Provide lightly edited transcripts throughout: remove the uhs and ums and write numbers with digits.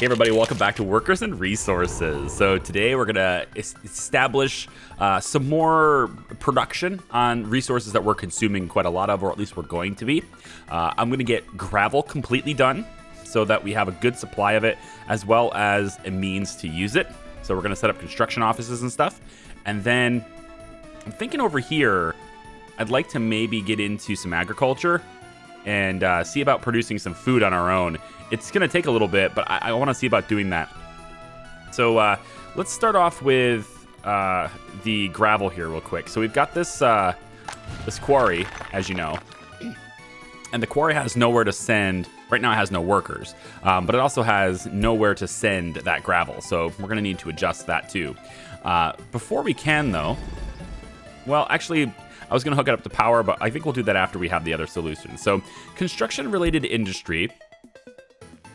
Hey everybody, welcome back to Workers and Resources. So today we're gonna establish some more production on resources that we're consuming quite a lot of, or at least we're going to be. I'm gonna get gravel completely done so that we have a good supply of it, as well as a means to use it. So we're gonna set up construction offices and stuff. And then I'm thinking over here, I'd like to maybe get into some agriculture and see about producing some food on our own. It's going to take a little bit, but I want to see about doing that. So let's start off with the gravel here real quick. So we've got this this quarry, as you know, and the quarry has nowhere to send. Right now it has no workers, but it also has nowhere to send that gravel. So we're going to need to adjust that too. Before we can, though, well, actually, I was going to hook it up to power, but I think we'll do that after we have the other solutions. So construction-related industry,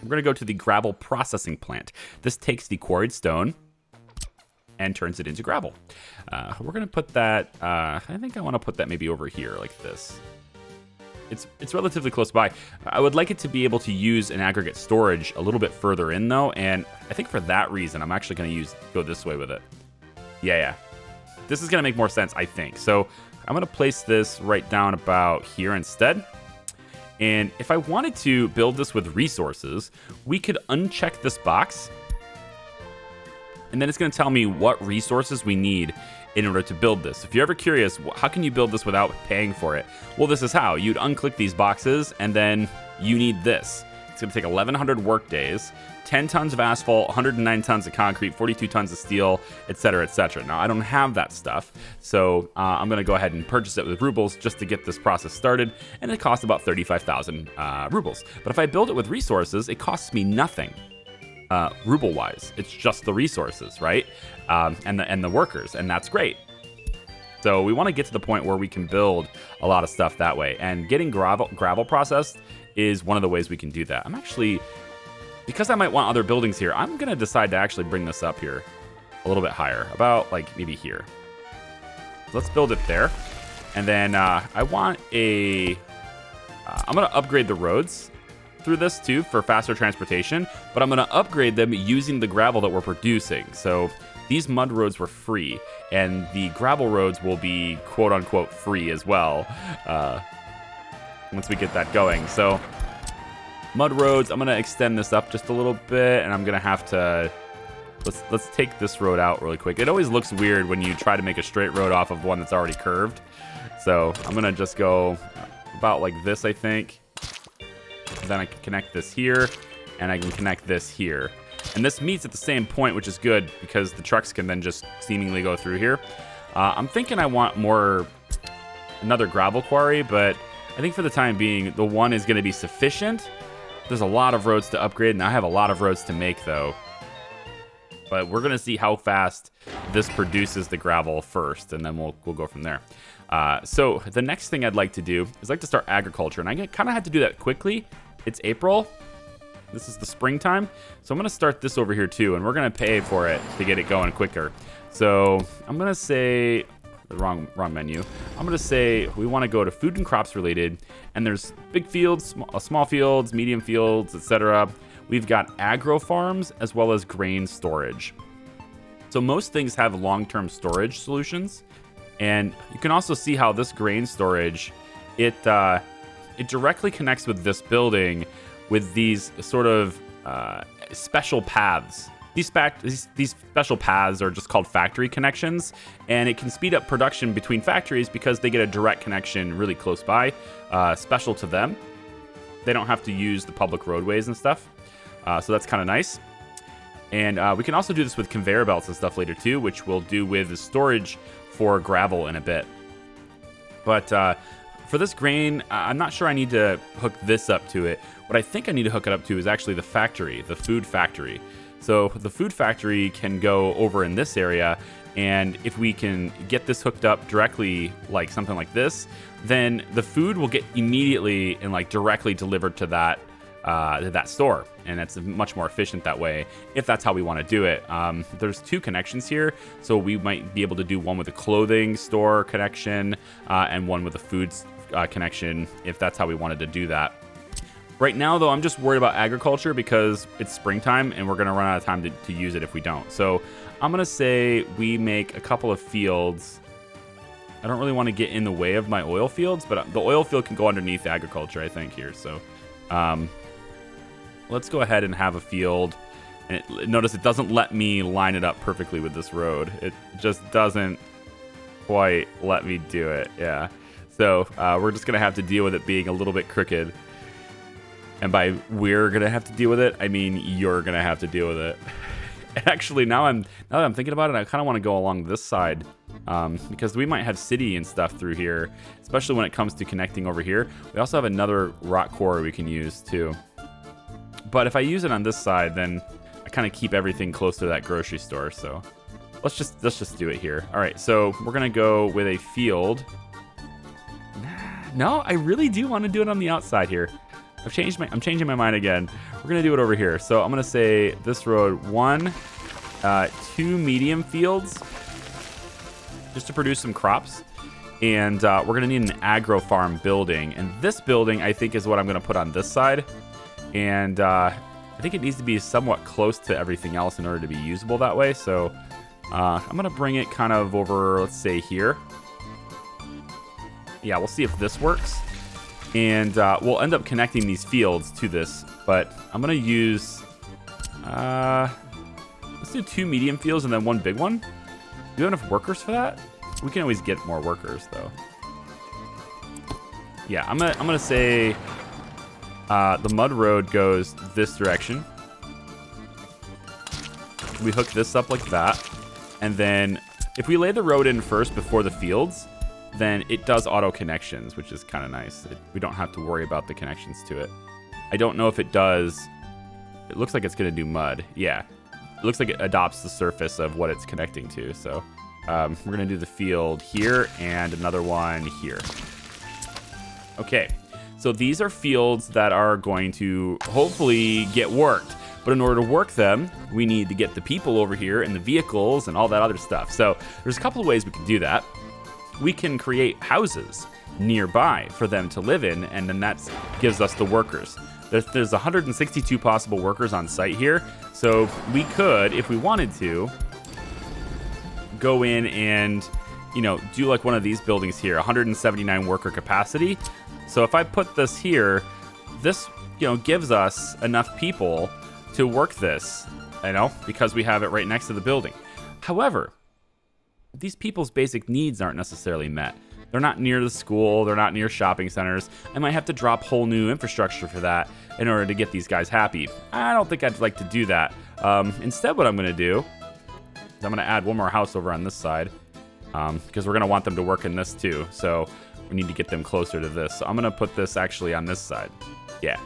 we're going to go to the gravel processing plant. This takes the quarried stone and turns it into gravel. We're going to put that, I think I want to put that maybe over here like this. It's relatively close by. I would like it to be able to use an aggregate storage a little bit further in, though, and I think for that reason, I'm actually going to go this way with it. Yeah. This is going to make more sense, I think. So I'm going to place this right down about here instead. And if I wanted to build this with resources, we could uncheck this box. And then it's going to tell me what resources we need in order to build this. If you're ever curious, how can you build this without paying for it? Well, this is how. You'd unclick these boxes, and then you need this. It's going to take 1,100 work days, 10 tons of asphalt, 109 tons of concrete, 42 tons of steel, etc., etc. Now, I don't have that stuff, so I'm going to go ahead and purchase it with rubles just to get this process started, and it costs about 35,000 rubles. But if I build it with resources, it costs me nothing ruble-wise. It's just the resources, right? And the workers, and that's great. So we want to get to the point where we can build a lot of stuff that way, and getting gravel processed is one of the ways we can do that. I'm actually, because I might want other buildings here, I'm going to decide to actually bring this up here a little bit higher, about like maybe here. Let's build it there. And then I want I'm going to upgrade the roads through this too for faster transportation, but I'm going to upgrade them using the gravel that we're producing. So these mud roads were free, and the gravel roads will be quote unquote free as well. Once we get that going. So mud roads, I'm going to extend this up just a little bit, and I'm going to have to, let's take this road out really quick. It always looks weird when you try to make a straight road off of one that's already curved. So I'm going to just go about like this, I think. Then I can connect this here, and I can connect this here. And this meets at the same point, which is good because the trucks can then just seemingly go through here. I'm thinking I want another gravel quarry, but I think for the time being, the one is going to be sufficient. There's a lot of roads to upgrade, and I have a lot of roads to make, though. But we're going to see how fast this produces the gravel first, and then we'll go from there. So the next thing I'd like to do is to start agriculture, and I kind of had to do that quickly. It's April. This is the springtime. So I'm going to start this over here, too, and we're going to pay for it to get it going quicker. So I'm going to say... the wrong menu. I'm going to say we want to go to food and crops related, and there's big fields, small fields, medium fields, etc. We've got Agrofarms as well as grain storage. So most things have long-term storage solutions, and you can also see how this grain storage, it directly connects with this building with these sort of special paths. These special paths are just called factory connections, and it can speed up production between factories because they get a direct connection really close by, special to them. They don't have to use the public roadways and stuff, so that's kind of nice. And we can also do this with conveyor belts and stuff later too, which we'll do with the storage for gravel in a bit. But for this grain, I'm not sure I need to hook this up to it. What I think I need to hook it up to is actually the factory, the food factory. So the food factory can go over in this area, and if we can get this hooked up directly, like something like this, then the food will get immediately and like directly delivered to that store, and it's much more efficient that way if that's how we want to do it. There's two connections here, so we might be able to do one with a clothing store connection and one with a food connection if that's how we wanted to do that. Right now, though, I'm just worried about agriculture because it's springtime and we're going to run out of time to use it if we don't. So I'm going to say we make a couple of fields. I don't really want to get in the way of my oil fields, but the oil field can go underneath agriculture, I think, here. So let's go ahead and have a field. And notice it doesn't let me line it up perfectly with this road. It just doesn't quite let me do it. Yeah. So we're just going to have to deal with it being a little bit crooked. And by we're going to have to deal with it, I mean you're going to have to deal with it. Actually, now that I'm thinking about it, I kind of want to go along this side because we might have city and stuff through here, especially when it comes to connecting over here. We also have another rock quarry we can use too. But if I use it on this side, then I kind of keep everything close to that grocery store. So let's just do it here. All right, so we're going to go with a field. No, I really do want to do it on the outside here. I'm changing my mind again. We're gonna do it over here. So I'm gonna say this road 2 medium fields just to produce some crops. And we're gonna need an Agrofarm building. And this building I think is what I'm gonna put on this side. And I think it needs to be somewhat close to everything else in order to be usable that way. So I'm gonna bring it kind of over, let's say here. Yeah, we'll see if this works. And we'll end up connecting these fields to this, but I'm going to use, let's do 2 medium fields and then 1 big one. Do we have enough workers for that? We can always get more workers, though. Yeah, I'm gonna say the mud road goes this direction. We hook this up like that. And then if we lay the road in first before the fields, then it does auto connections, which is kind of nice. We don't have to worry about the connections to it. I don't know if it does. It looks like it's going to do mud. Yeah. It looks like it adopts the surface of what it's connecting to. So we're going to do the field here and another one here. Okay. So these are fields that are going to hopefully get worked. But in order to work them, we need to get the people over here and the vehicles and all that other stuff. So there's a couple of ways we can do that. We can create houses nearby for them to live in, and then that gives us the workers. There's 162 possible workers on site here, so we could, if we wanted to, go in and, do like one of these buildings here, 179 worker capacity. So if I put this here, this, gives us enough people to work this, because we have it right next to the building. However, these people's basic needs aren't necessarily met. They're not near the school. They're not near shopping centers. I might have to drop whole new infrastructure for that in order to get these guys happy. I don't think I'd like to do that. Instead, what I'm going to do is I'm going to add one more house over on this side because we're going to want them to work in this too. So we need to get them closer to this. So I'm going to put this actually on this side. Yeah.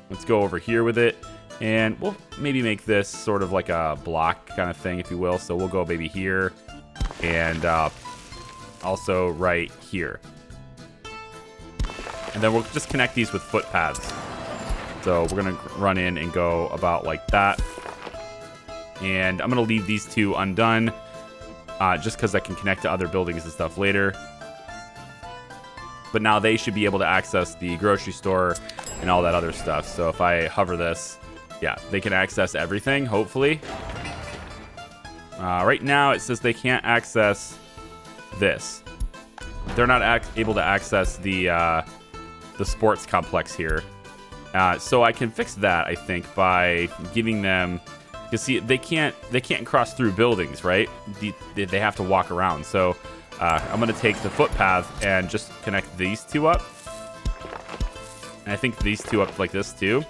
Let's go over here with it. And we'll maybe make this sort of like a block kind of thing, if you will. So we'll go maybe here. And also right here. And then we'll just connect these with footpaths. So we're going to run in and go about like that. And I'm going to leave these 2 undone just because I can connect to other buildings and stuff later. But now they should be able to access the grocery store and all that other stuff. So if I hover this, yeah, they can access everything, hopefully. Right now, it says they can't access this. They're not able to access the sports complex here. So I can fix that, I think, by giving them. You see, they can't cross through buildings, right? They have to walk around. So I'm going to take the footpath and just connect these 2 up. And I think these 2 up like this too.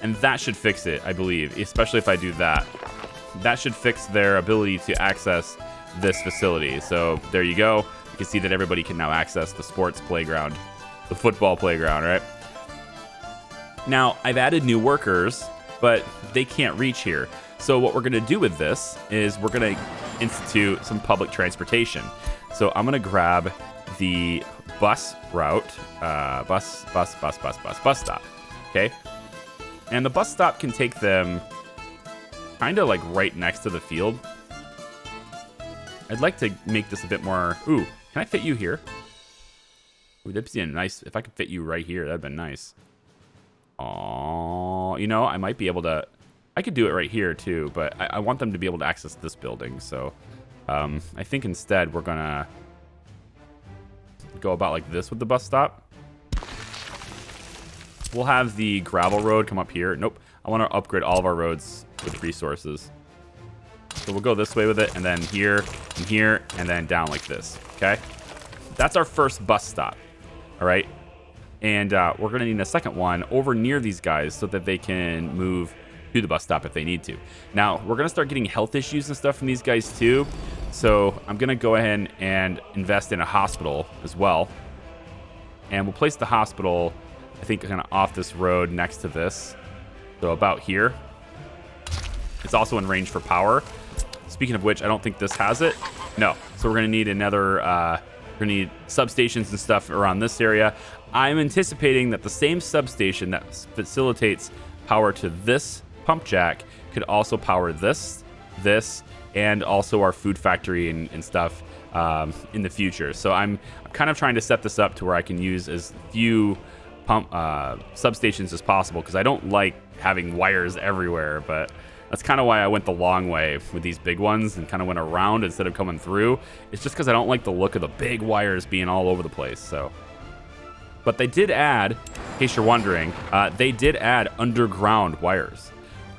And that should fix it, I believe, especially if I do that. That should fix their ability to access this facility. So there you go. You can see that everybody can now access the sports playground, the football playground, right? Now, I've added new workers, but they can't reach here. So what we're going to do with this is we're going to institute some public transportation. So I'm going to grab the bus route, bus stop, okay? And the bus stop can take them kind of like right next to the field. I'd like to make this a bit more. Ooh, can I fit you here? Ooh, that'd be nice. If I could fit you right here, that'd been nice. Oh, you know, I might be able to... I could do it right here, too, but I want them to be able to access this building. So I think instead we're going to go about like this with the bus stop. We'll have the gravel road come up here. Nope. I want to upgrade all of our roads with resources. So we'll go this way with it, and then here, and then down like this, okay? That's our first bus stop, all right? And we're going to need a second one over near these guys so that they can move to the bus stop if they need to. Now, we're going to start getting health issues and stuff from these guys too. So I'm going to go ahead and invest in a hospital as well. And we'll place the hospital, I think, kind of off this road next to this. So about here. It's also in range for power. Speaking of which, I don't think this has it. No. So we're going to need another... we're going to need substations and stuff around this area. I'm anticipating that the same substation that facilitates power to this pump jack could also power this, and also our food factory and stuff in the future. So I'm kind of trying to set this up to where I can use as few substations as possible, because I don't like having wires everywhere, but that's kind of why I went the long way with these big ones and kind of went around instead of coming through. It's just because I don't like the look of the big wires being all over the place. So, but they did add, in case you're wondering, they did add underground wires.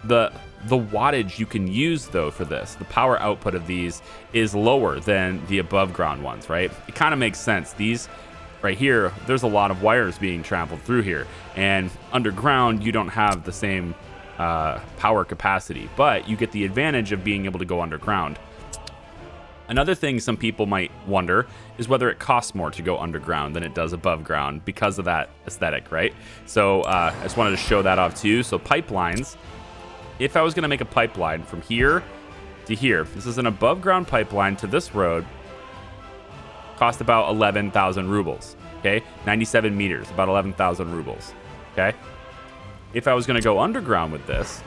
The wattage you can use, though, for this, the power output of these is lower than the above ground ones, right? It kind of makes sense. These right here, there's a lot of wires being traveled through here, and underground you don't have the same power capacity, but you get the advantage of being able to go underground. Another thing some people might wonder is whether it costs more to go underground than it does above ground because of that aesthetic, right? So I just wanted to show that off too. So pipelines, if I was going to make a pipeline from here to here, this is an above ground pipeline to this road, cost about 11,000 rubles, okay? 97 meters, about 11,000 rubles, okay? If I was going to go underground with this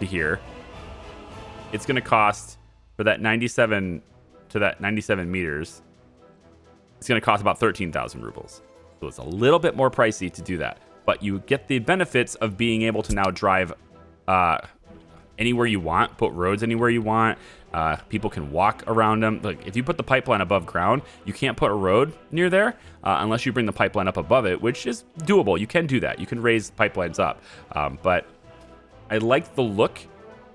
to here, it's going to cost for that 97 to that 97 meters, it's going to cost about 13,000 rubles. So it's a little bit more pricey to do that. But you get the benefits of being able to now drive anywhere you want, put roads anywhere you want. People can walk around them. Like if you put the pipeline above ground, you can't put a road near there unless you bring the pipeline up above it, which is doable. You can do that. You can raise pipelines up. But I like the look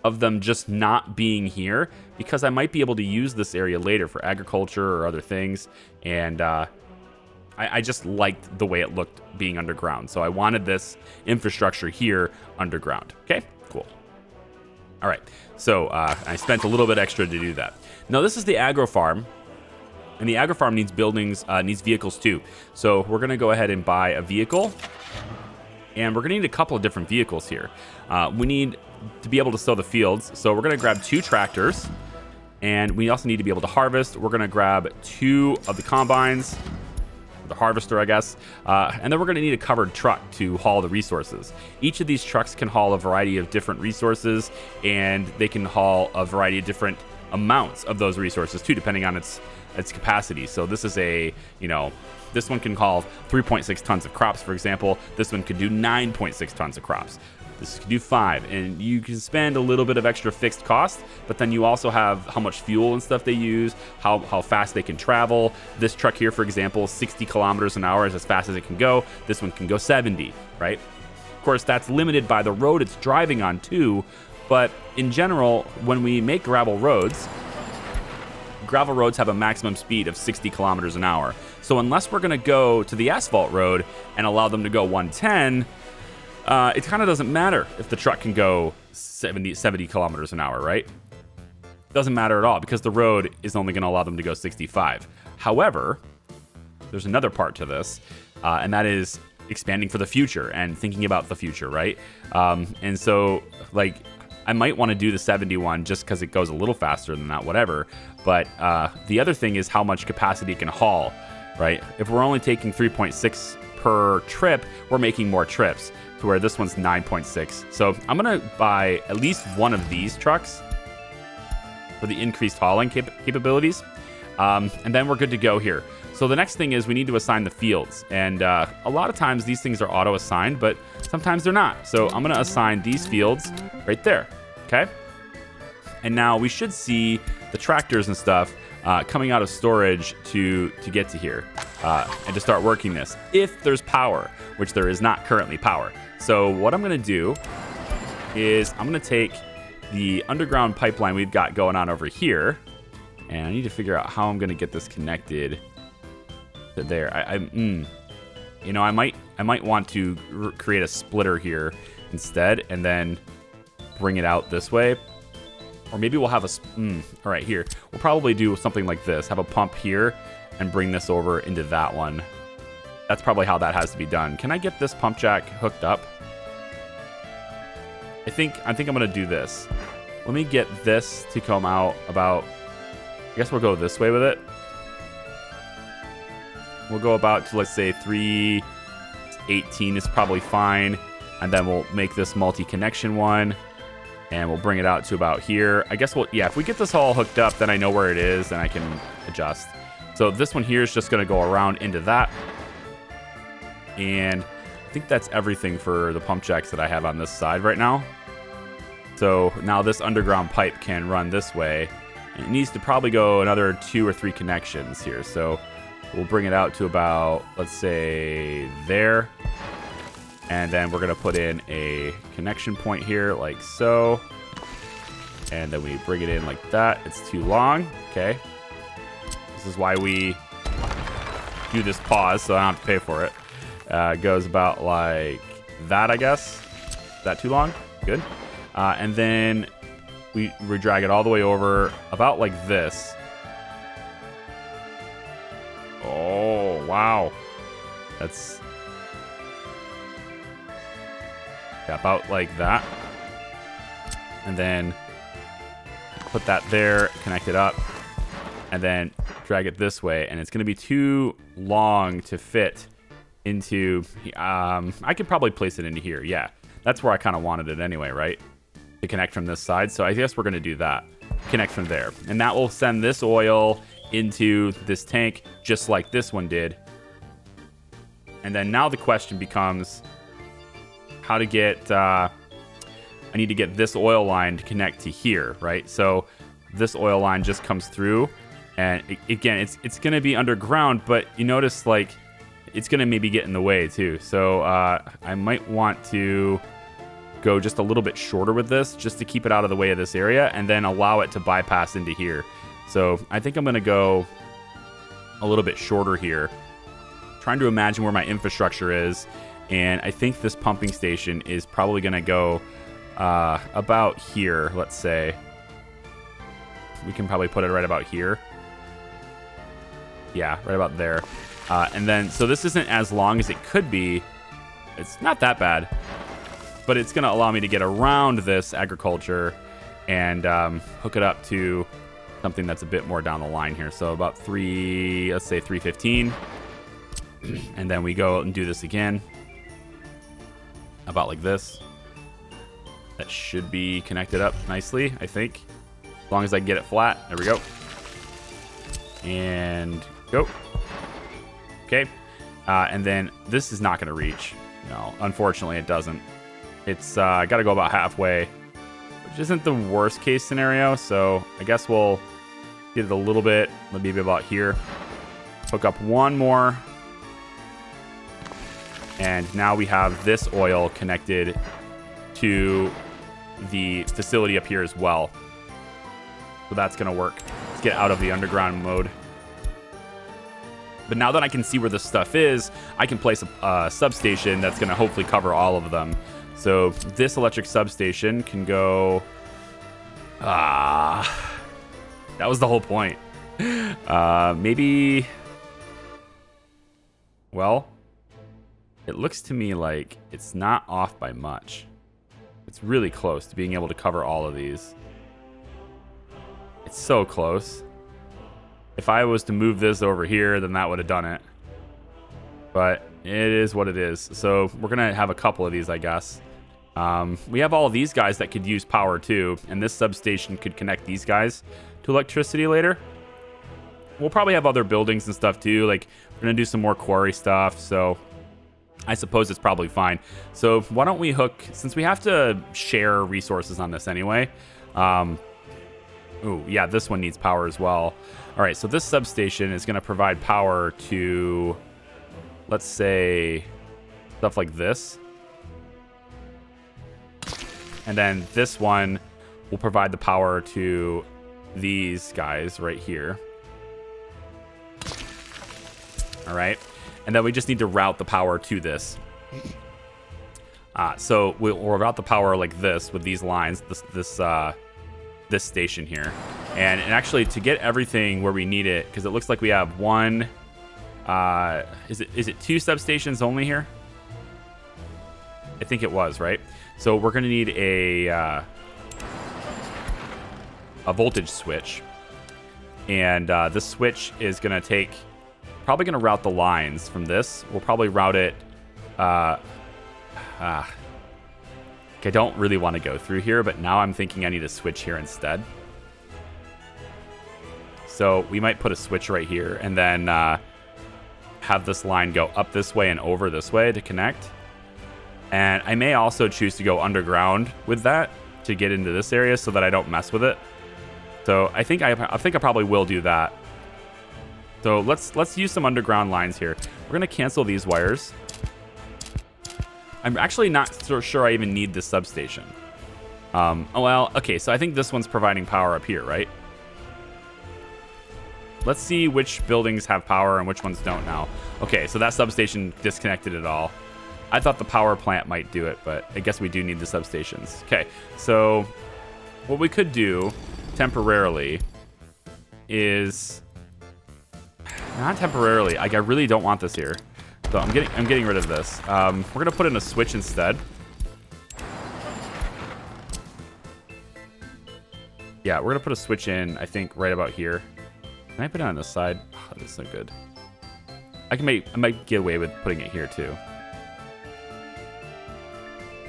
of them just not being here because I might be able to use this area later for agriculture or other things. And I just liked the way it looked being underground. So I wanted this infrastructure here underground. Okay, cool. All right, so I spent a little bit extra to do that. Now, this is the Agrofarm, and the Agrofarm needs buildings, needs vehicles too. So we're going to go ahead and buy a vehicle, and we're going to need a couple of different vehicles here. We need to be able to sow the fields, so we're going to grab 2 tractors, and we also need to be able to harvest. We're going to grab 2 of the combines, the harvester, I guess, and then we're going to need a covered truck to haul the resources. Each of these trucks can haul a variety of different resources, and they can haul a variety of different amounts of those resources too, depending on its capacity. So this is a, this one can haul 3.6 tons of crops, for example. This one could do 9.6 tons of crops. This can do 5, and you can spend a little bit of extra fixed cost, but then you also have how much fuel and stuff they use, how fast they can travel. This truck here, for example, 60 kilometers an hour is as fast as it can go. This one can go 70, right? Of course, that's limited by the road it's driving on too, but in general, when we make gravel roads have a maximum speed of 60 kilometers an hour. So unless we're going to go to the asphalt road and allow them to go 110, it kind of doesn't matter if the truck can go 70 kilometers an hour, right? Doesn't matter at all because the road is only going to allow them to go 65. However, there's another part to this, and that is expanding for the future and thinking about the future, right? And so, like, I might want to do the 71 just because it goes a little faster than that, whatever. But the other thing is how much capacity it can haul, right? If we're only taking 3.6 per trip, we're making more trips, to where this one's 9.6. So I'm going to buy at least one of these trucks for the increased hauling capabilities. And then we're good to go here. So the next thing is we need to assign the fields. And a lot of times these things are auto-assigned, but sometimes they're not. So I'm going to assign these fields right there, okay? And now we should see the tractors and stuff coming out of storage to get to here and to start working this. If there's power, which there is not currently power. So what I'm going to do is I'm going to take the underground pipeline we've got going on over here, and I need to figure out how I'm going to get this connected to there. You know, I might want to create a splitter here instead, and then bring it out this way. Or maybe we'll have all right, here. We'll probably do something like this. Have a pump here and bring this over into that one. That's probably how that has to be done. Can I get this pump jack hooked up? I think I'm going to do this. Let me get this to come out about, I guess we'll go this way with it. We'll go about to, let's say, 318 is probably fine. And then we'll make this multi-connection one. And we'll bring it out to about here. I guess if we get this all hooked up, then I know where it is and I can adjust. So this one here is just going to go around into that. And I think that's everything for the pump jacks that I have on this side right now. So now this underground pipe can run this way. And it needs to probably go another 2 or 3 connections here. So we'll bring it out to about, let's say, there. And then we're going to put in a connection point here like so. And then we bring it in like that. It's too long. Okay. This is why we do this pause, so I don't have to pay for it. It goes about like that, I guess. Is that too long? Good. And then we drag it all the way over about like this. Oh, wow. That's... about like that. And then put that there, connect it up, and then drag it this way. And it's going to be too long to fit into... I could probably place it into here. Yeah, that's where I kind of wanted it anyway, right? To connect from this side. So I guess we're going to do that. Connect from there. And that will send this oil into this tank just like this one did. And then now the question becomes... how to get, I need to get this oil line to connect to here, right? So this oil line just comes through, and again, it's going to be underground, but you notice like it's going to maybe get in the way too. So I might want to go just a little bit shorter with this just to keep it out of the way of this area and then allow it to bypass into here. So I think I'm going to go a little bit shorter here, trying to imagine where my infrastructure is. And I think this pumping station is probably going to go about here, let's say. We can probably put it right about here. Yeah, right about there. And then, so this isn't as long as it could be. It's not that bad. But it's going to allow me to get around this agriculture and hook it up to something that's a bit more down the line here. So about let's say 315. And then we go and do this again. About like this. That should be connected up nicely, I think. As long as I get it flat. There we go. And go. Okay. And then this is not going to reach. No, unfortunately it doesn't. It's got to go about halfway, which isn't the worst case scenario. So I guess we'll get it a little bit, maybe about here. Hook up one more. And now we have this oil connected to the facility up here as well. So that's going to work. Let's get out of the underground mode. But now that I can see where this stuff is, I can place a substation that's going to hopefully cover all of them. So this electric substation can go... that was the whole point. Maybe... Well... It looks to me like it's not off by much. It's really close to being able to cover all of these. It's so close. If I was to move this over here, then that would have done it. But it is what it is. So we're going to have a couple of these, I guess. We have all of these guys that could use power too. And this substation could connect these guys to electricity later. we'll probably have other buildings and stuff too. Like, we're going to do some more quarry stuff. So I suppose it's probably fine. So why don't we hook, since we have to share resources on this anyway. Ooh, yeah, this one needs power as well. All right, so this substation is going to provide power to, let's say, stuff like this. And then this one will provide the power to these guys right here. All right. And then we just need to route the power to this. So we'll route the power like this with these lines, this station here. And actually, to get everything where we need it, because it looks like we have one, is it 2 substations only here? I think it was, right? So we're going to need a voltage switch. And this switch is going to probably going to route the lines from this. We'll probably route it. I don't really want to go through here, but now I'm thinking I need a switch here instead. So we might put a switch right here and then have this line go up this way and over this way to connect. And I may also choose to go underground with that to get into this area so that I don't mess with it. So I think I probably will do that. So let's use some underground lines here. We're gonna cancel these wires. I'm actually not so sure I even need this substation. Oh well, okay. So I think this one's providing power up here, right? Let's see which buildings have power and which ones don't now. Okay, so that substation disconnected it all. I thought the power plant might do it, but I guess we do need the substations. Okay, so what we could do temporarily is not temporarily. Like, I really don't want this here, so I'm getting rid of this. We're gonna put in a switch instead. Yeah, we're gonna put a switch in. I think right about here. Can I put it on this side? Oh, this is not good. I might get away with putting it here too.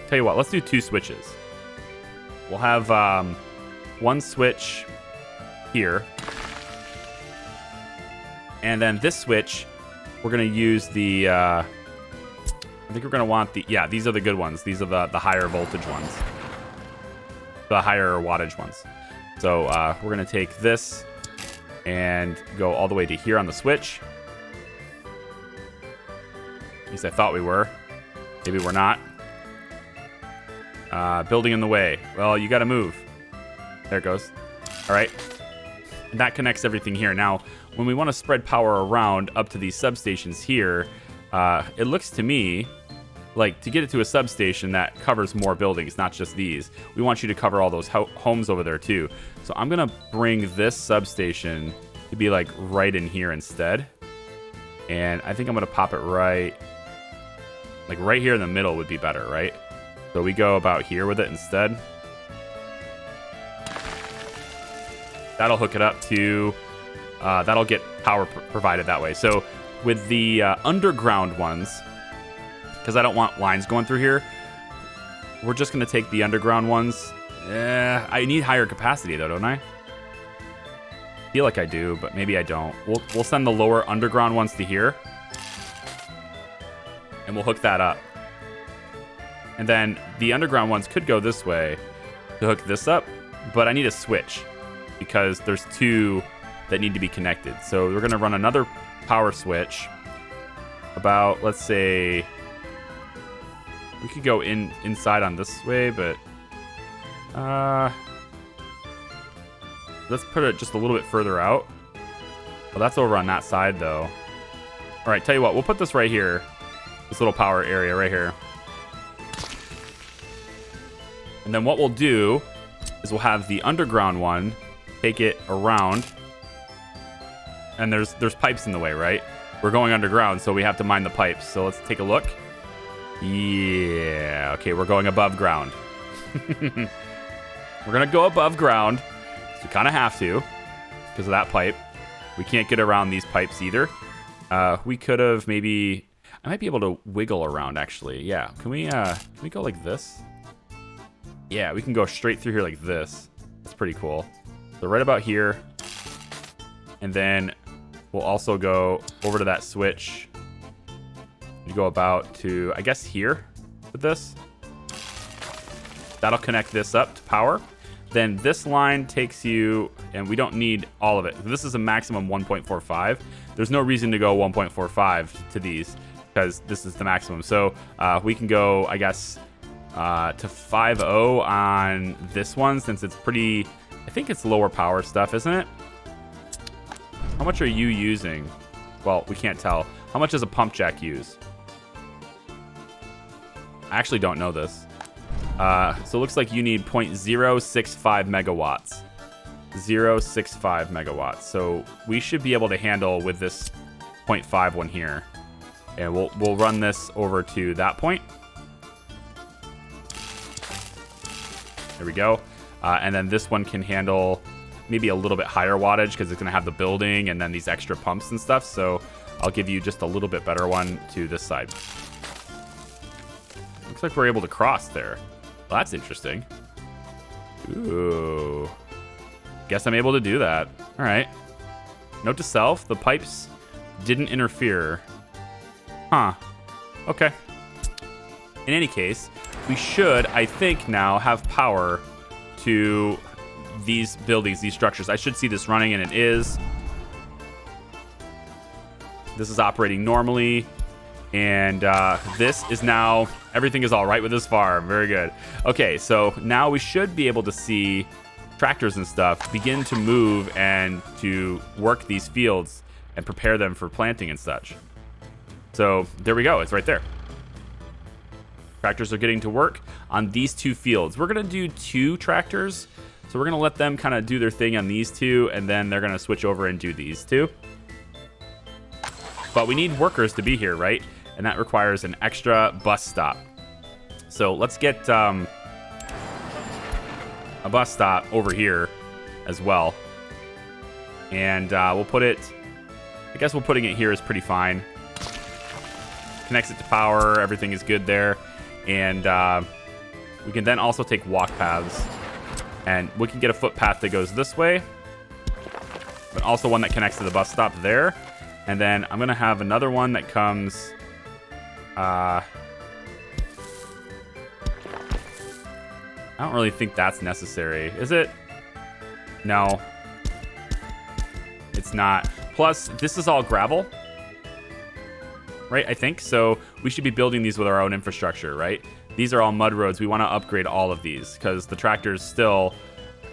Tell you what, let's do 2 switches. We'll have one switch here. And then this switch, we're going to use the... I think we're going to want the... Yeah, these are the good ones. These are the higher voltage ones. The higher wattage ones. So we're going to take this and go all the way to here on the switch. At least I thought we were. Maybe we're not. Building in the way. Well, you got to move. There it goes. All right. And that connects everything here. Now, when we want to spread power around up to these substations here, it looks to me like to get it to a substation that covers more buildings, not just these. We want you to cover all those homes over there too. So I'm going to bring this substation to be like right in here instead. And I think I'm going to pop it right here in the middle would be better, right? So we go about here with it instead. That'll hook it up to, that'll get power provided that way. So with the underground ones, because I don't want lines going through here, we're just going to take the underground ones. I need higher capacity though, don't I? I feel like I do, but maybe I don't. We'll send the lower underground ones to here. And we'll hook that up. And then the underground ones could go this way to hook this up, but I need a switch because there's 2 that need to be connected. So we're going to run another power switch about, let's say, we could go inside on this way, but let's put it just a little bit further out. Well, that's over on that side though. All right, tell you what, we'll put this right here, this little power area right here. And then what we'll do is we'll have the underground one take it around. And there's pipes in the way, right? We're going underground, so we have to mine the pipes. So let's take a look. Yeah, okay, we're going above ground. We're gonna go above ground. So we kind of have to because of that pipe. We can't get around these pipes either. We could have maybe... I might be able to wiggle around, actually. Yeah, can we go like this? Yeah, we can go straight through here like this. That's pretty cool. So right about here. And then We'll also go over to that switch. You go about to, I guess, here with this. That'll connect this up to power. Then this line takes you, and we don't need all of it. This is a maximum 1.45. There's no reason to go 1.45 to these because this is the maximum. So we can go, I guess, to 5.0 on this one since it's pretty, I think it's lower power stuff, isn't it? How much are you using? Well, we can't tell. How much does a pump jack use? I actually don't know this. So it looks like you need 0.065 megawatts. 0.65 megawatts. So we should be able to handle with this 0.5 one here. And we'll run this over to that point. There we go. And then this one can handle maybe a little bit higher wattage because it's going to have the building and then these extra pumps and stuff. So I'll give you just a little bit better one to this side. Looks like we're able to cross there. Well, that's interesting. Ooh. Guess I'm able to do that. All right. Note to self, the pipes didn't interfere. Huh. Okay. In any case, we should, I think now, have power to these buildings, these structures. I should see this running, and it is. This is operating normally. And this is now, everything is all right with this farm. Very good. Okay, so now we should be able to see tractors and stuff begin to move and to work these fields and prepare them for planting and such. So there we go. It's right there. Tractors are getting to work on these two fields. We're going to do 2 tractors. So we're going to let them kind of do their thing on these 2, and then they're going to switch over and do these 2. But we need workers to be here, right? And that requires an extra bus stop. So let's get a bus stop over here as well. And we'll put it, I guess we're putting it here is pretty fine. Connects it to power. Everything is good there. And we can then also take walk paths. And we can get a footpath that goes this way. But also one that connects to the bus stop there. And then I'm going to have another one that comes... I don't really think that's necessary. Is it? No. It's not. Plus, this is all gravel. Right, I think. So we should be building these with our own infrastructure, right? These are all mud roads. We want to upgrade all of these because the tractors still...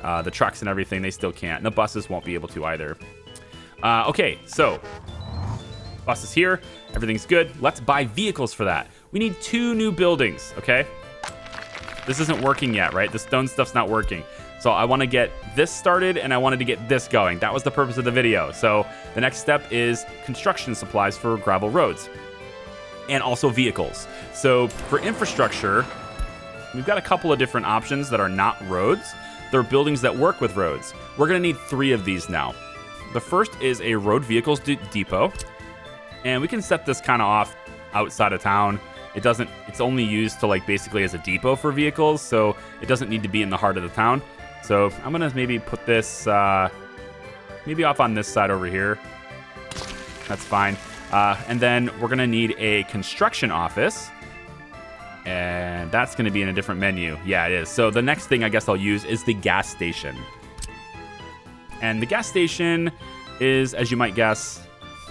the trucks and everything, they still can't. And the buses won't be able to either. Okay, so... Bus is here. Everything's good. Let's buy vehicles for that. We need 2 new buildings, okay? This isn't working yet, right? The stone stuff's not working. So I want to get this started, and I wanted to get this going. That was the purpose of the video. So the next step is construction supplies for gravel roads. And also vehicles. So for infrastructure, we've got a couple of different options that are not roads. They're buildings that work with roads. We're going to need 3 of these now. The first is a road vehicles depot. And we can set this kind of off outside of town. It's only used to like basically as a depot for vehicles, so it doesn't need to be in the heart of the town. So I'm gonna maybe put this maybe off on this side over here. That's fine. And then we're gonna need a construction office. And that's gonna be in a different menu. Yeah, it is. So the next thing I guess I'll use is the gas station. And the gas station is, as you might guess,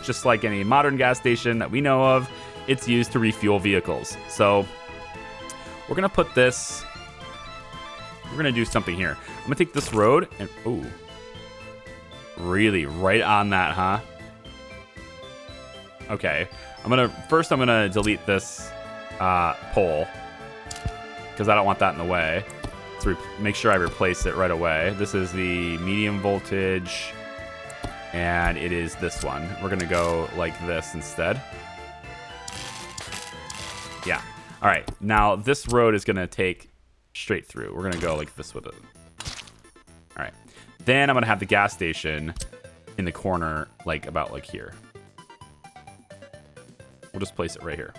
just like any modern gas station that we know of, it's used to refuel vehicles. So we're going to put this, we're going to do something here. I'm going to take this road and, ooh, really right on that, huh? Okay. First I'm going to delete this pole because I don't want that in the way. Let's make sure I replace it right away. This is the medium voltage. And it is this one. We're going to go like this instead. Yeah. All right. Now, this road is going to take straight through. We're going to go like this with it. All right. Then I'm going to have the gas station in the corner, like about like here. We'll just place it right here.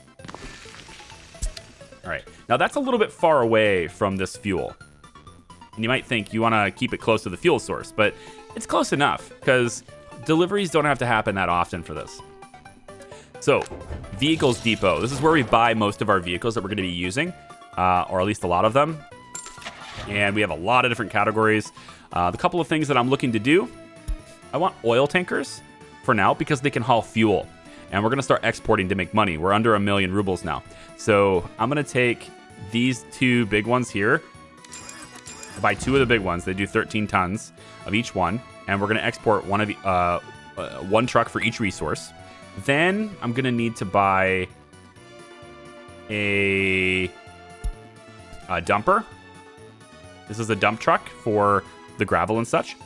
All right. Now, that's a little bit far away from this fuel. And you might think you want to keep it close to the fuel source, but it's close enough because deliveries don't have to happen that often for this. So, Vehicles Depot. This is where we buy most of our vehicles that we're going to be using, or at least a lot of them. And we have a lot of different categories. The couple of things that I'm looking to do, I want oil tankers for now because they can haul fuel. And we're going to start exporting to make money. We're under 1 million rubles now. So I'm going to take these 2 big ones here. Buy 2 of the big ones. They do 13 tons of each one. And we're going to export one truck for each resource. Then I'm going to need to buy a dumper. This is a dump truck for the gravel and such.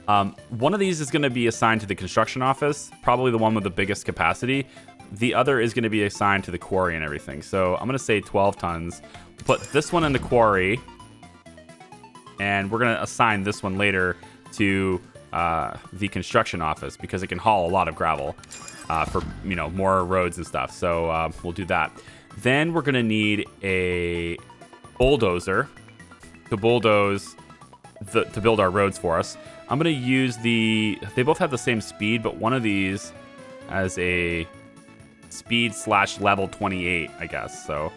One of these is going to be assigned to the construction office, probably the one with the biggest capacity. The other is going to be assigned to the quarry and everything. So I'm going to say 12 tons. Put this one in the quarry, and we're going to assign this one later to the construction office because it can haul a lot of gravel for more roads and stuff. So we'll do that. Then we're going to need a bulldozer to bulldoze to build our roads for us. I'm going to use they both have the same speed, but one of these has a speed / level 28, I guess. So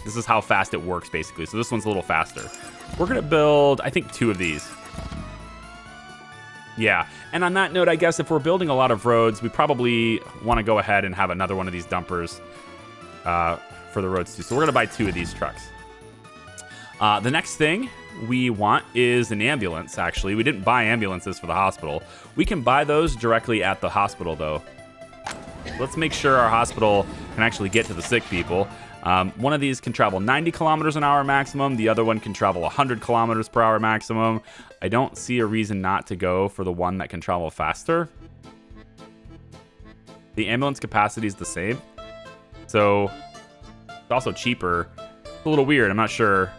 this is how fast it works, basically. So this one's a little faster. We're going to build, I think, 2 of these. Yeah, and on that note, I guess if we're building a lot of roads, we probably want to go ahead and have another one of these dumpers for the roads too. So we're going to buy 2 of these trucks. The next thing we want is an ambulance, actually. We didn't buy ambulances for the hospital. We can buy those directly at the hospital, though. Let's make sure our hospital can actually get to the sick people. One of these can travel 90 kilometers an hour maximum. The other one can travel 100 kilometers per hour maximum. I don't see a reason not to go for the one that can travel faster. The ambulance capacity is the same. So it's also cheaper. It's a little weird. I'm not sure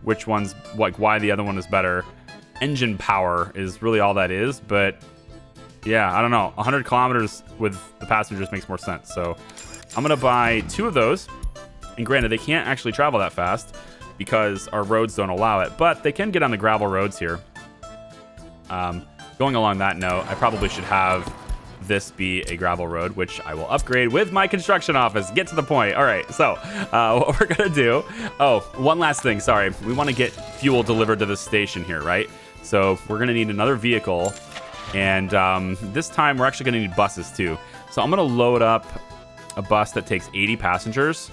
which one's, like, why the other one is better. Engine power is really all that is, but yeah, I don't know. 100 kilometers with the passengers makes more sense. So I'm going to buy 2 of those. And granted, they can't actually travel that fast because our roads don't allow it, but they can get on the gravel roads here. Going along that note, I probably should have this be a gravel road, which I will upgrade with my construction office. Get to the point. All right, so what we're going to do... Oh, one last thing. Sorry. We want to get fuel delivered to this station here, right? So we're going to need another vehicle, and this time we're actually going to need buses too. So I'm going to load up a bus that takes 80 passengers.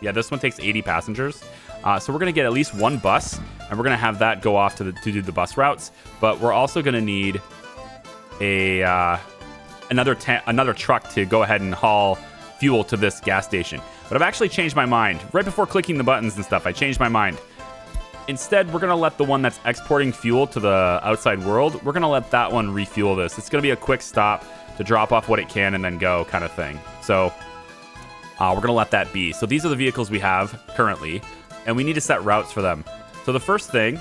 Yeah, this one takes 80 passengers. So we're going to get at least 1 bus, and we're going to have that go off to do the bus routes. But we're also going to need another truck to go ahead and haul fuel to this gas station. But I've actually changed my mind. Right before clicking the buttons and stuff, I changed my mind. Instead, we're going to let the one that's exporting fuel to the outside world, we're going to let that one refuel this. It's going to be a quick stop to drop off what it can and then go kind of thing. So we're going to let that be. So these are the vehicles we have currently, and we need to set routes for them. So the first thing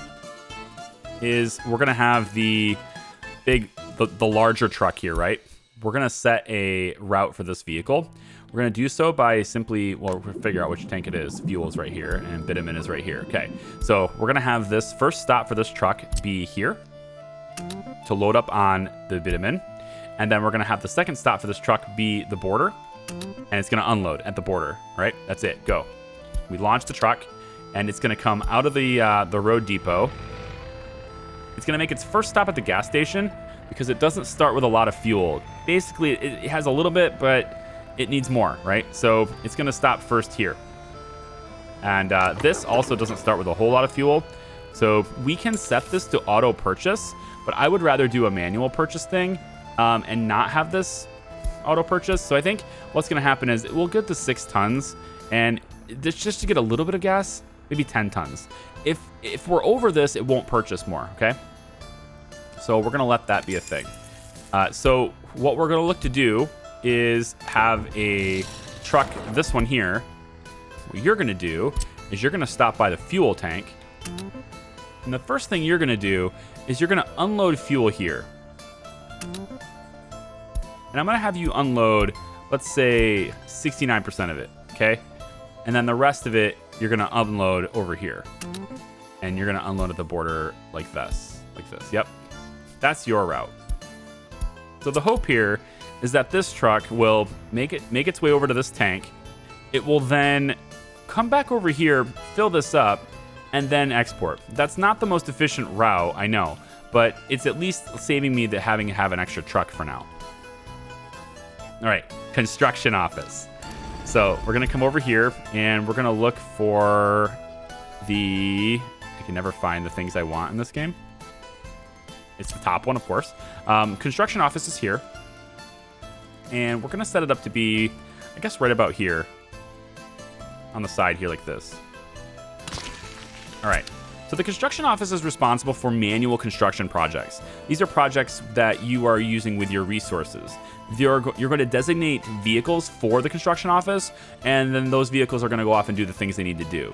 is we're going to have the larger truck here, right? We're going to set a route for this vehicle. We're going to do so by simply, we'll figure out which tank it is. Fuel is right here, and bitumen is right here. Okay, so we're going to have this first stop for this truck be here to load up on the bitumen. And then we're going to have the second stop for this truck be the border, and it's going to unload at the border, right? That's it, go. We launch the truck, and it's going to come out of the road depot. It's going to make its first stop at the gas station because it doesn't start with a lot of fuel. Basically, it has a little bit, but it needs more, right? So it's going to stop first here. And this also doesn't start with a whole lot of fuel. So we can set this to auto purchase, but I would rather do a manual purchase thing and not have this auto purchase. So I think what's going to happen is we'll get to 6 tons, and just to get a little bit of gas, maybe 10 tons. If we're over this, it won't purchase more, okay? So we're going to let that be a thing. So what we're going to look to do is have a truck, this one here. What you're going to do is you're going to stop by the fuel tank. And the first thing you're going to do is you're going to unload fuel here. And I'm going to have you unload, let's say, 69% of it, okay? And then the rest of it, you're going to unload over here. And you're going to unload at the border like this. Yep. That's your route. So the hope here is that this truck will make its way over to this tank. It will then come back over here, fill this up, and then export. That's not the most efficient route, I know, but it's at least saving me having to have an extra truck for now. All right, construction office. So we're gonna come over here and we're gonna look for I can never find the things I want in this game. It's the top one, of course. Construction office is here. And we're gonna set it up to be, I guess, right about here. On the side here like this. All right, so the construction office is responsible for manual construction projects. These are projects that you are using with your resources. You're going to designate vehicles for the construction office, and then those vehicles are going to go off and do the things they need to do.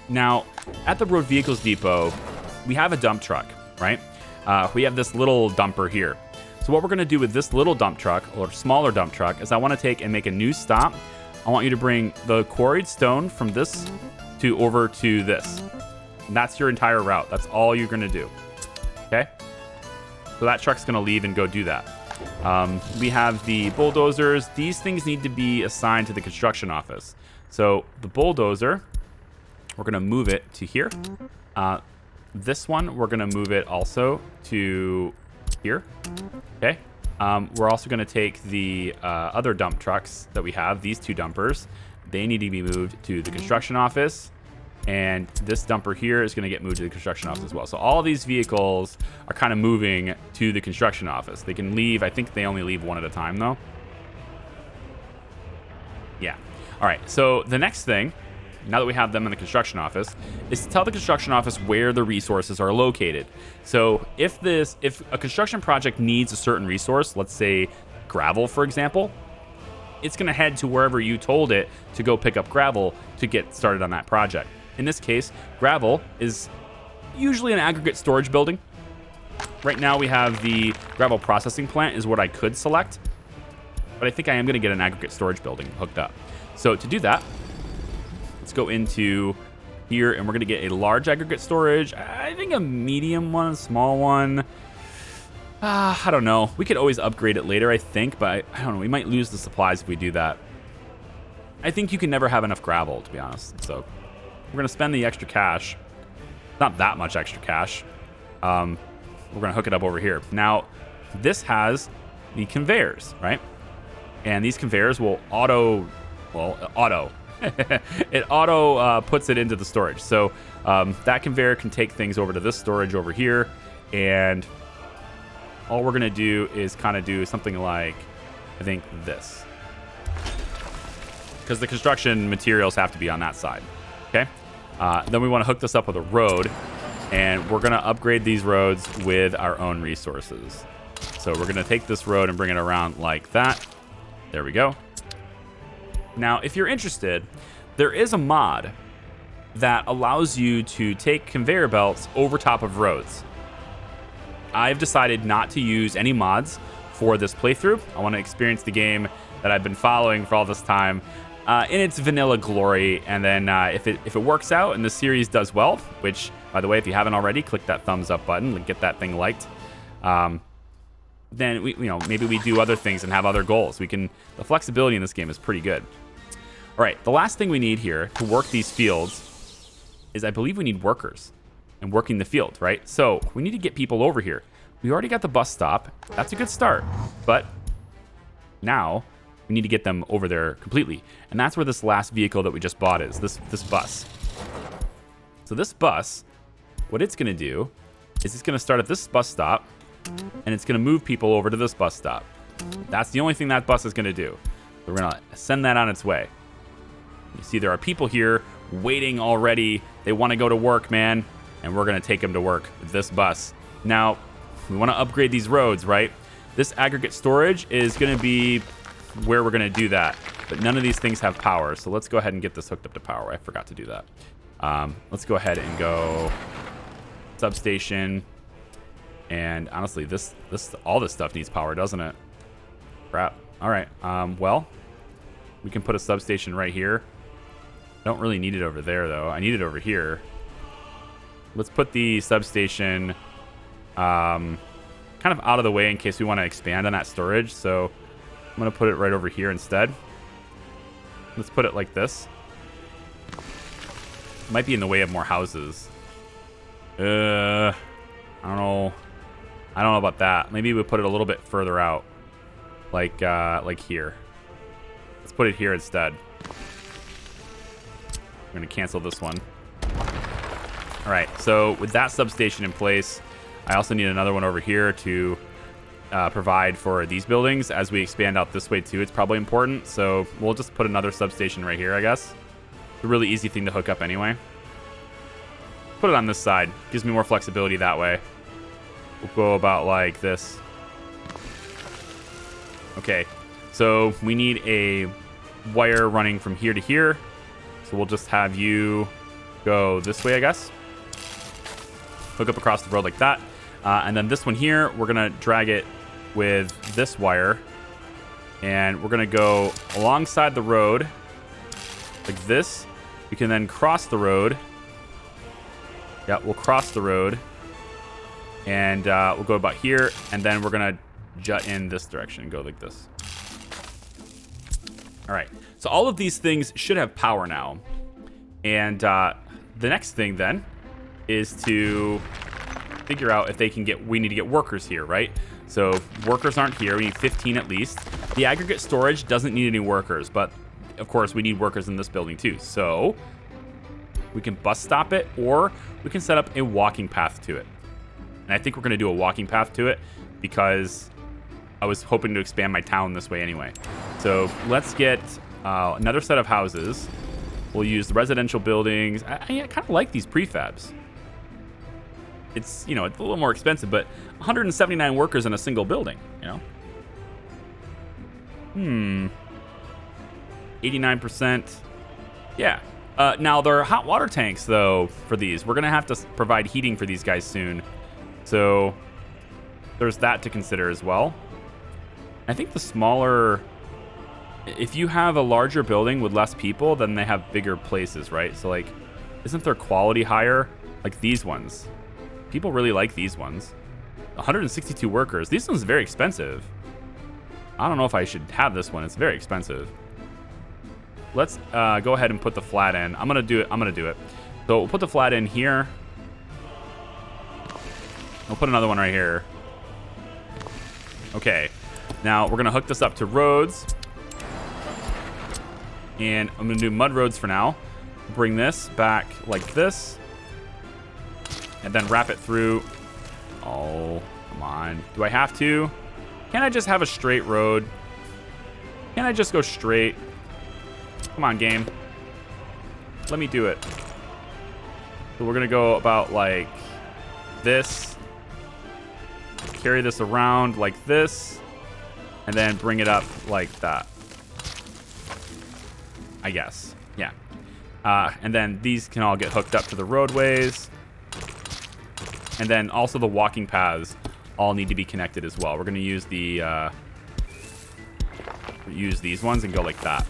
Now, at the Road Vehicles Depot, we have a dump truck, right? We have this little dumper here. So what we're going to do with this little dump truck, or smaller dump truck, is I want to take and make a new stop. I want you to bring the quarried stone from this over to this. And that's your entire route. That's all you're going to do. Okay? So that truck's going to leave and go do that. We have the bulldozers. These things need to be assigned to the construction office. So the bulldozer, we're going to move it to here. This one, we're going to move it also to here. Okay? We're also going to take the other dump trucks that we have, these two dumpers. They need to be moved to the construction office. And this dumper here is going to get moved to the construction office as well. So all of these vehicles are kind of moving to the construction office. They can leave. I think they only leave one at a time, though. Yeah. All right. So the next thing, now that we have them in the construction office, is to tell the construction office where the resources are located. So if a construction project needs a certain resource, let's say gravel, for example, it's going to head to wherever you told it to go pick up gravel to get started on that project. In this case, gravel is usually an aggregate storage building. Right now we have the gravel processing plant is what I could select, but I think I am going to get an aggregate storage building hooked up. So to do that, let's go into here and we're going to get a large aggregate storage. I think a medium one, a small one. I don't know. We could always upgrade it later, I think, but I don't know. We might lose the supplies if we do that. I think you can never have enough gravel, to be honest. So we're going to spend the extra cash. Not that much extra cash. We're going to hook it up over here. Now, this has the conveyors, right? And these conveyors will auto. It auto puts it into the storage. So that conveyor can take things over to this storage over here. And all we're going to do is kind of do something like, I think, this. Because the construction materials have to be on that side. Okay? Then we want to hook this up with a road. And we're going to upgrade these roads with our own resources. So we're going to take this road and bring it around like that. There we go. Now, if you're interested, there is a mod that allows you to take conveyor belts over top of roads. I've decided not to use any mods for this playthrough. I want to experience the game that I've been following for all this time in its vanilla glory. And then if it works out and the series does well, which, by the way, if you haven't already, click that thumbs up button and get that thing liked. Then maybe we do other things and have other goals. The flexibility in this game is pretty good. All right, the last thing we need here to work these fields is, I believe we need workers and working the field, right? So we need to get people over here. We already got the bus stop. That's a good start. But now we need to get them over there completely. And that's where this last vehicle that we just bought is, this bus. So this bus, what it's going to do is it's going to start at this bus stop, and it's going to move people over to this bus stop. That's the only thing that bus is going to do. So we're going to send that on its way. You see there are people here waiting already. They want to go to work, man. And we're going to take them to work with this bus. Now, we want to upgrade these roads, right? This aggregate storage is going to be where we're going to do that. But none of these things have power. So let's go ahead and get this hooked up to power. I forgot to do that. Let's go ahead and go substation. And honestly, all this stuff needs power, doesn't it? Crap. All right. Well, we can put a substation right here. Don't really need it over there, though. I need it over here. Let's put the substation kind of out of the way in case we want to expand on that storage. So I'm going to put it right over here instead. Let's put it like this. Might be in the way of more houses. I don't know. I don't know about that. Maybe we put it a little bit further out. Like here. Let's put it here instead. I'm going to cancel this one. All right, so with that substation in place, I also need another one over here to provide for these buildings. As we expand out this way too, it's probably important. So we'll just put another substation right here, I guess. It's a really easy thing to hook up anyway. Put it on this side. Gives me more flexibility that way. We'll go about like this. Okay, so we need a wire running from here to here. So we'll just have you go this way, I guess. Hook up across the road like that. And then this one here, we're going to drag it with this wire. And we're going to go alongside the road like this. We can then cross the road. Yeah, we'll cross the road. And we'll go about here. And then we're going to jut in this direction and go like this. All right. So all of these things should have power now. And the next thing then is to figure out if they can get, we need to get workers here, right? So workers aren't here. We need 15 at least. The aggregate storage doesn't need any workers, but of course we need workers in this building too. So we can bus stop it, or we can set up a walking path to it. And I think we're going to do a walking path to it because I was hoping to expand my town this way anyway. So let's get another set of houses. We'll use the residential buildings. I kind of like these prefabs. It's, you know, it's a little more expensive, but 179 workers in a single building, you know? 89%. Yeah. Now, there are hot water tanks, though, for these. We're going to have to provide heating for these guys soon. So there's that to consider as well. I think the smaller... If you have a larger building with less people, then they have bigger places, right? So, like, isn't their quality higher? Like these ones. People really like these ones. 162 workers. This one's very expensive. I don't know if I should have this one. It's very expensive. Let's go ahead and put the flat in. I'm gonna do it. So we'll put the flat in here. We'll put another one right here. Okay. Now we're gonna hook this up to roads. And I'm gonna do mud roads for now. Bring this back like this. And then wrap it through. Oh, come on. Do I have to? Can't I just have a straight road? Can't I just go straight? Come on, game. Let me do it. So we're going to go about like this. Carry this around like this. And then bring it up like that. I guess. Yeah. And then these can all get hooked up to the roadways. And then also the walking paths all need to be connected as well. We're going to use the use these ones and go like that.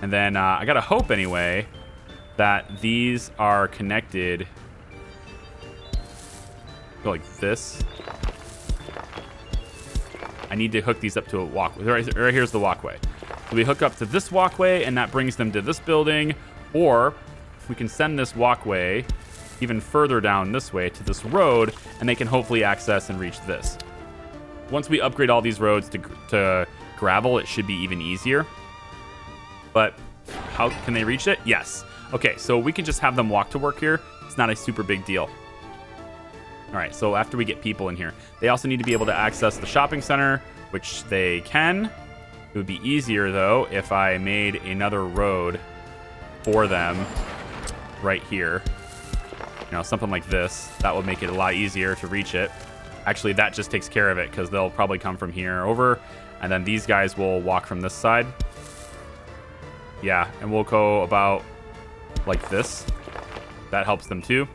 And then I got to hope anyway that these are connected. Go like this. I need to hook these up to a walkway. Right here's the walkway. So we hook up to this walkway and that brings them to this building. Or we can send this walkway even further down this way to this road, and they can hopefully access and reach this. Once we upgrade all these roads to gravel, it should be even easier. But how can they reach it? Yes. Okay, so we can just have them walk to work here. It's not a super big deal. All right, so after we get people in here, they also need to be able to access the shopping center, which they can. It would be easier, though, if I made another road for them right here. You know, something like this. That would make it a lot easier to reach it. Actually, that just takes care of it because they'll probably come from here over. And then these guys will walk from this side. Yeah, and we'll go about like this. That helps them too.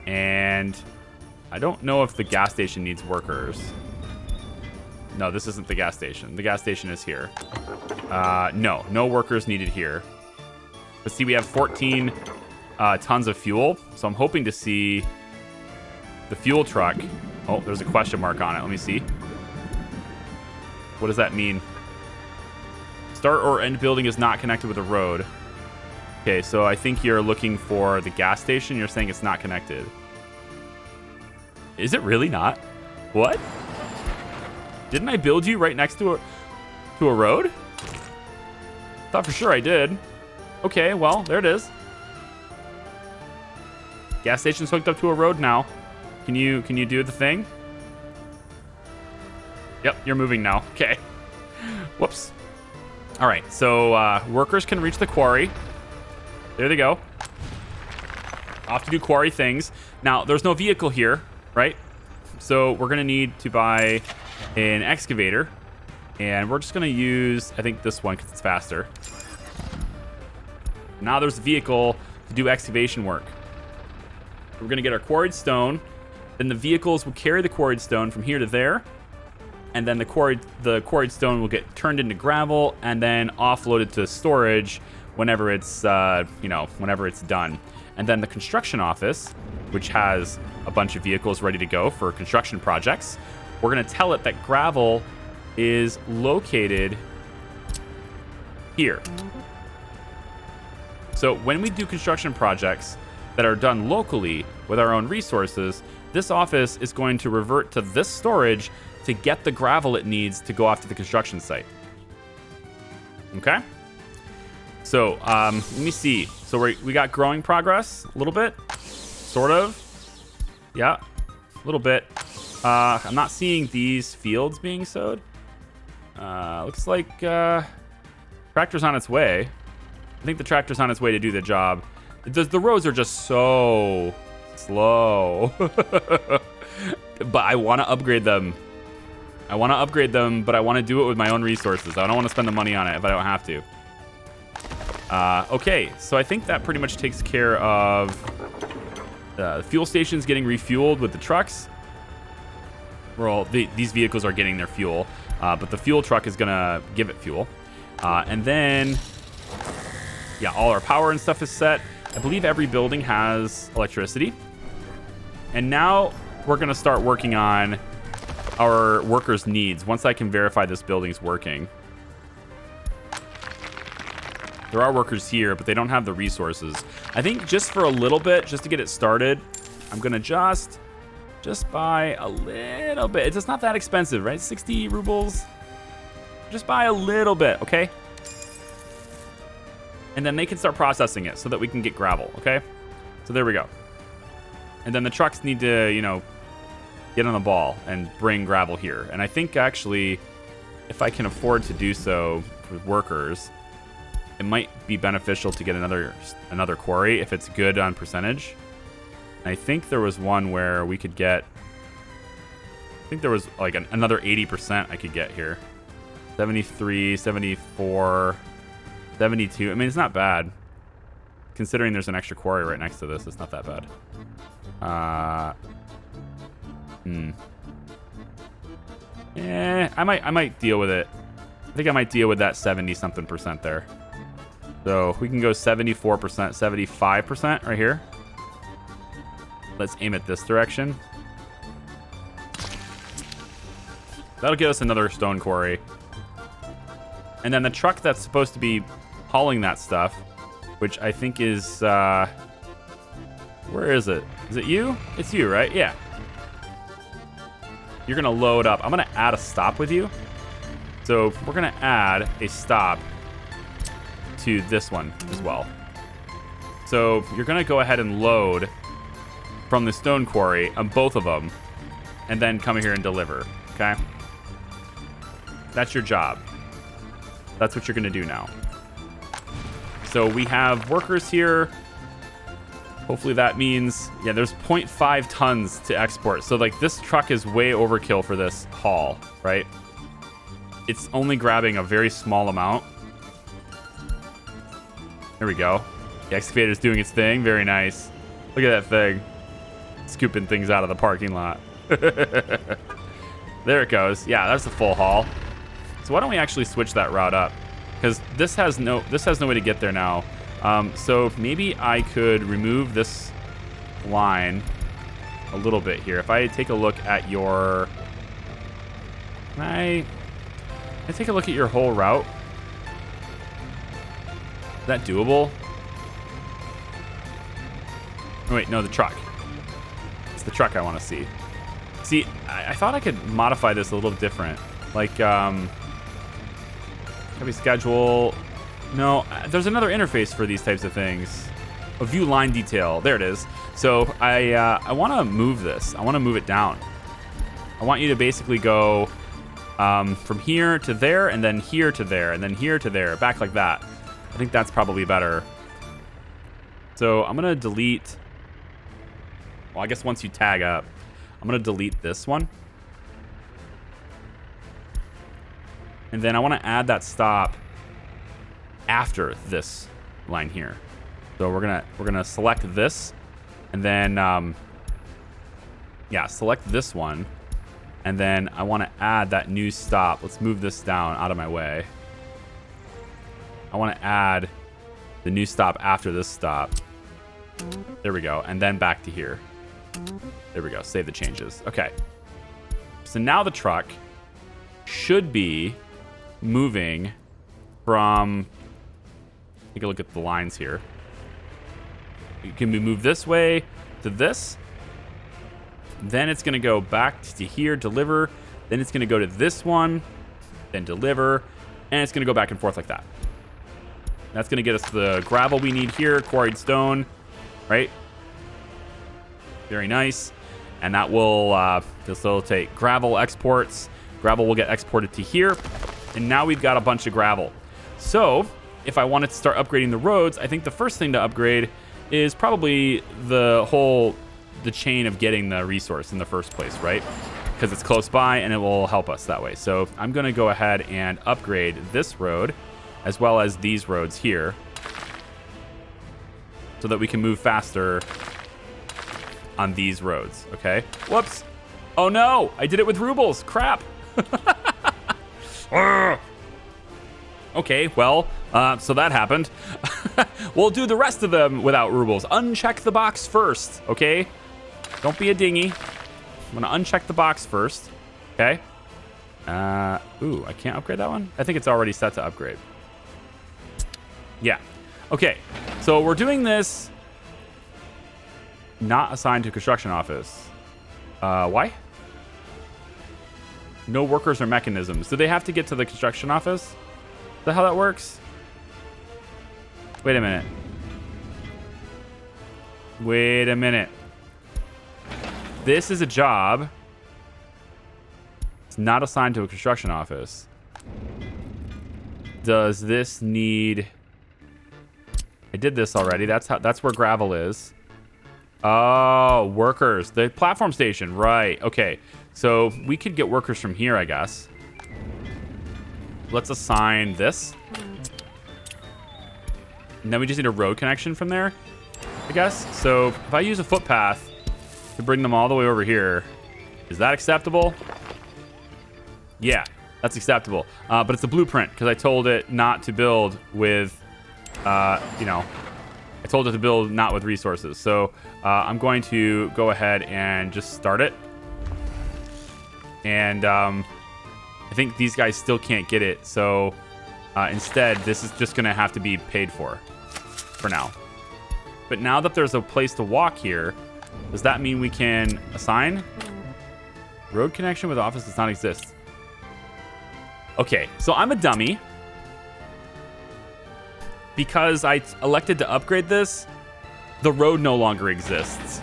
And I don't know if the gas station needs workers. No, this isn't the gas station. The gas station is here. No workers needed here. But see, we have 14... tons of fuel, so I'm hoping to see the fuel truck. Oh, there's a question mark on it. Let me see. What does that mean? Start or end building is not connected with a road. Okay, so I think you're looking for the gas station. You're saying it's not connected. Is it really not? What? Didn't I build you right next to a road? Thought for sure I did. Okay, well, there it is. Gas station's hooked up to a road now. Can you do the thing? Yep, you're moving now. Okay. Whoops. All right, so workers can reach the quarry. There they go. Off to do quarry things. Now, there's no vehicle here, right? So we're going to need to buy an excavator. And we're just going to use, I think, this one because it's faster. Now there's a vehicle to do excavation work. We're going to get our quarried stone. Then the vehicles will carry the quarried stone from here to there. And then the quarried stone will get turned into gravel and then offloaded to storage whenever it's, whenever it's done. And then the construction office, which has a bunch of vehicles ready to go for construction projects, we're going to tell it that gravel is located here. So when we do construction projects that are done locally with our own resources, this office is going to revert to this storage to get the gravel it needs to go off to the construction site. Okay? So let me see. So we got growing progress a little bit, sort of. Yeah, a little bit. I'm not seeing these fields being sowed. Looks like tractor's on its way. I think the tractor's on its way to do the job. The roads are just so slow. But I want to upgrade them. But I want to do it with my own resources. I don't want to spend the money on it if I don't have to. Okay, so I think that pretty much takes care of the fuel stations getting refueled with the trucks. Well, these vehicles are getting their fuel, but the fuel truck is going to give it fuel. And then, yeah, all our power and stuff is set. I believe every building has electricity. And now we're going to start working on our workers' needs once I can verify this building's working. There are workers here, but they don't have the resources. I think just for a little bit, just to get it started, I'm going to just buy a little bit. It's just not that expensive, right? 60 rubles. Just buy a little bit, okay? And then they can start processing it so that we can get gravel, okay? So there we go. And then the trucks need to, get on the ball and bring gravel here. And I think actually, if I can afford to do so with workers, it might be beneficial to get another quarry if it's good on percentage. And I think there was one where we could get, I think there was like another 80% I could get here. 73, 74, 72. I mean, it's not bad. Considering there's an extra quarry right next to this, it's not that bad. I might deal with it. I think I might deal with that 70-something% there. So we can go 74%, 75% right here. Let's aim at this direction. That'll get us another stone quarry. And then the truck that's supposed to be hauling that stuff, which I think is, where is it? Is it you? It's you, right? Yeah. You're going to load up. I'm going to add a stop with you. So we're going to add a stop to this one as well. So you're going to go ahead and load from the stone quarry on both of them and then come here and deliver, okay? That's your job. That's what you're going to do now. So we have workers here. Hopefully that means, yeah, there's 0.5 tons to export. So like this truck is way overkill for this haul, right? It's only grabbing a very small amount. There we go. The excavator's doing its thing. Very nice. Look at that thing. Scooping things out of the parking lot. There it goes. Yeah, that's a full haul. So why don't we actually switch that route up? Because this has no way to get there now. So maybe I could remove this line a little bit here. If I take a look at your... Can I take a look at your whole route? Is that doable? Oh, wait, no, the truck. It's the truck I want to see. See, I thought I could modify this a little different. Like, heavy schedule. No, there's another interface for these types of things. A view line detail. There it is. So I want to move this. I want to move it down. I want you to basically go from here to there, and then here to there, and then here to there, back like that. I think that's probably better. So I'm going to delete... Well, I guess once you tag up, I'm going to delete this one. And then I want to add that stop after this line here. So we're gonna select this, and then select this one, and then I want to add that new stop. Let's move this down out of my way. I want to add the new stop after this stop. There we go, and then back to here. There we go. Save the changes. Okay. So now the truck should be moving from... Take a look at the lines here. It can be moved this way to this. Then it's going to go back to here, deliver. Then it's going to go to this one, then deliver. And it's going to go back and forth like that. That's going to get us the gravel we need here, quarried stone, right? Very nice. And that will facilitate gravel exports. Gravel will get exported to here. And now we've got a bunch of gravel. So if I wanted to start upgrading the roads, I think the first thing to upgrade is probably the chain of getting the resource in the first place, right? Because it's close by and it will help us that way. So I'm going to go ahead and upgrade this road as well as these roads here so that we can move faster on these roads, okay? Whoops. Oh no, I did it with rubles. Crap. Okay, well, so that happened. We'll do the rest of them without rubles. Uncheck the box first, okay? Don't be a dingy. I'm gonna uncheck the box first, okay? Ooh, I can't upgrade that one? I think it's already set to upgrade. Yeah, okay. So we're doing this not assigned to construction office. Why? No workers or mechanisms. Do they have to get to the construction office? Is that how that works? Wait a minute. Wait a minute. This is a job. It's not assigned to a construction office. Does this need... I did this already. That's where gravel is. Oh, workers. The platform station. Right. Okay. So we could get workers from here, I guess. Let's assign this. And then we just need a road connection from there, I guess. So if I use a footpath to bring them all the way over here, is that acceptable? Yeah, that's acceptable. But it's a blueprint because I told it not to build with, I told it to build not with resources. So I'm going to go ahead and just start it. And I think these guys still can't get it. So instead, this is just going to have to be paid for now. But now that there's a place to walk here, does that mean we can assign? Road connection with office does not exist. Okay, so I'm a dummy. Because I elected to upgrade this, the road no longer exists.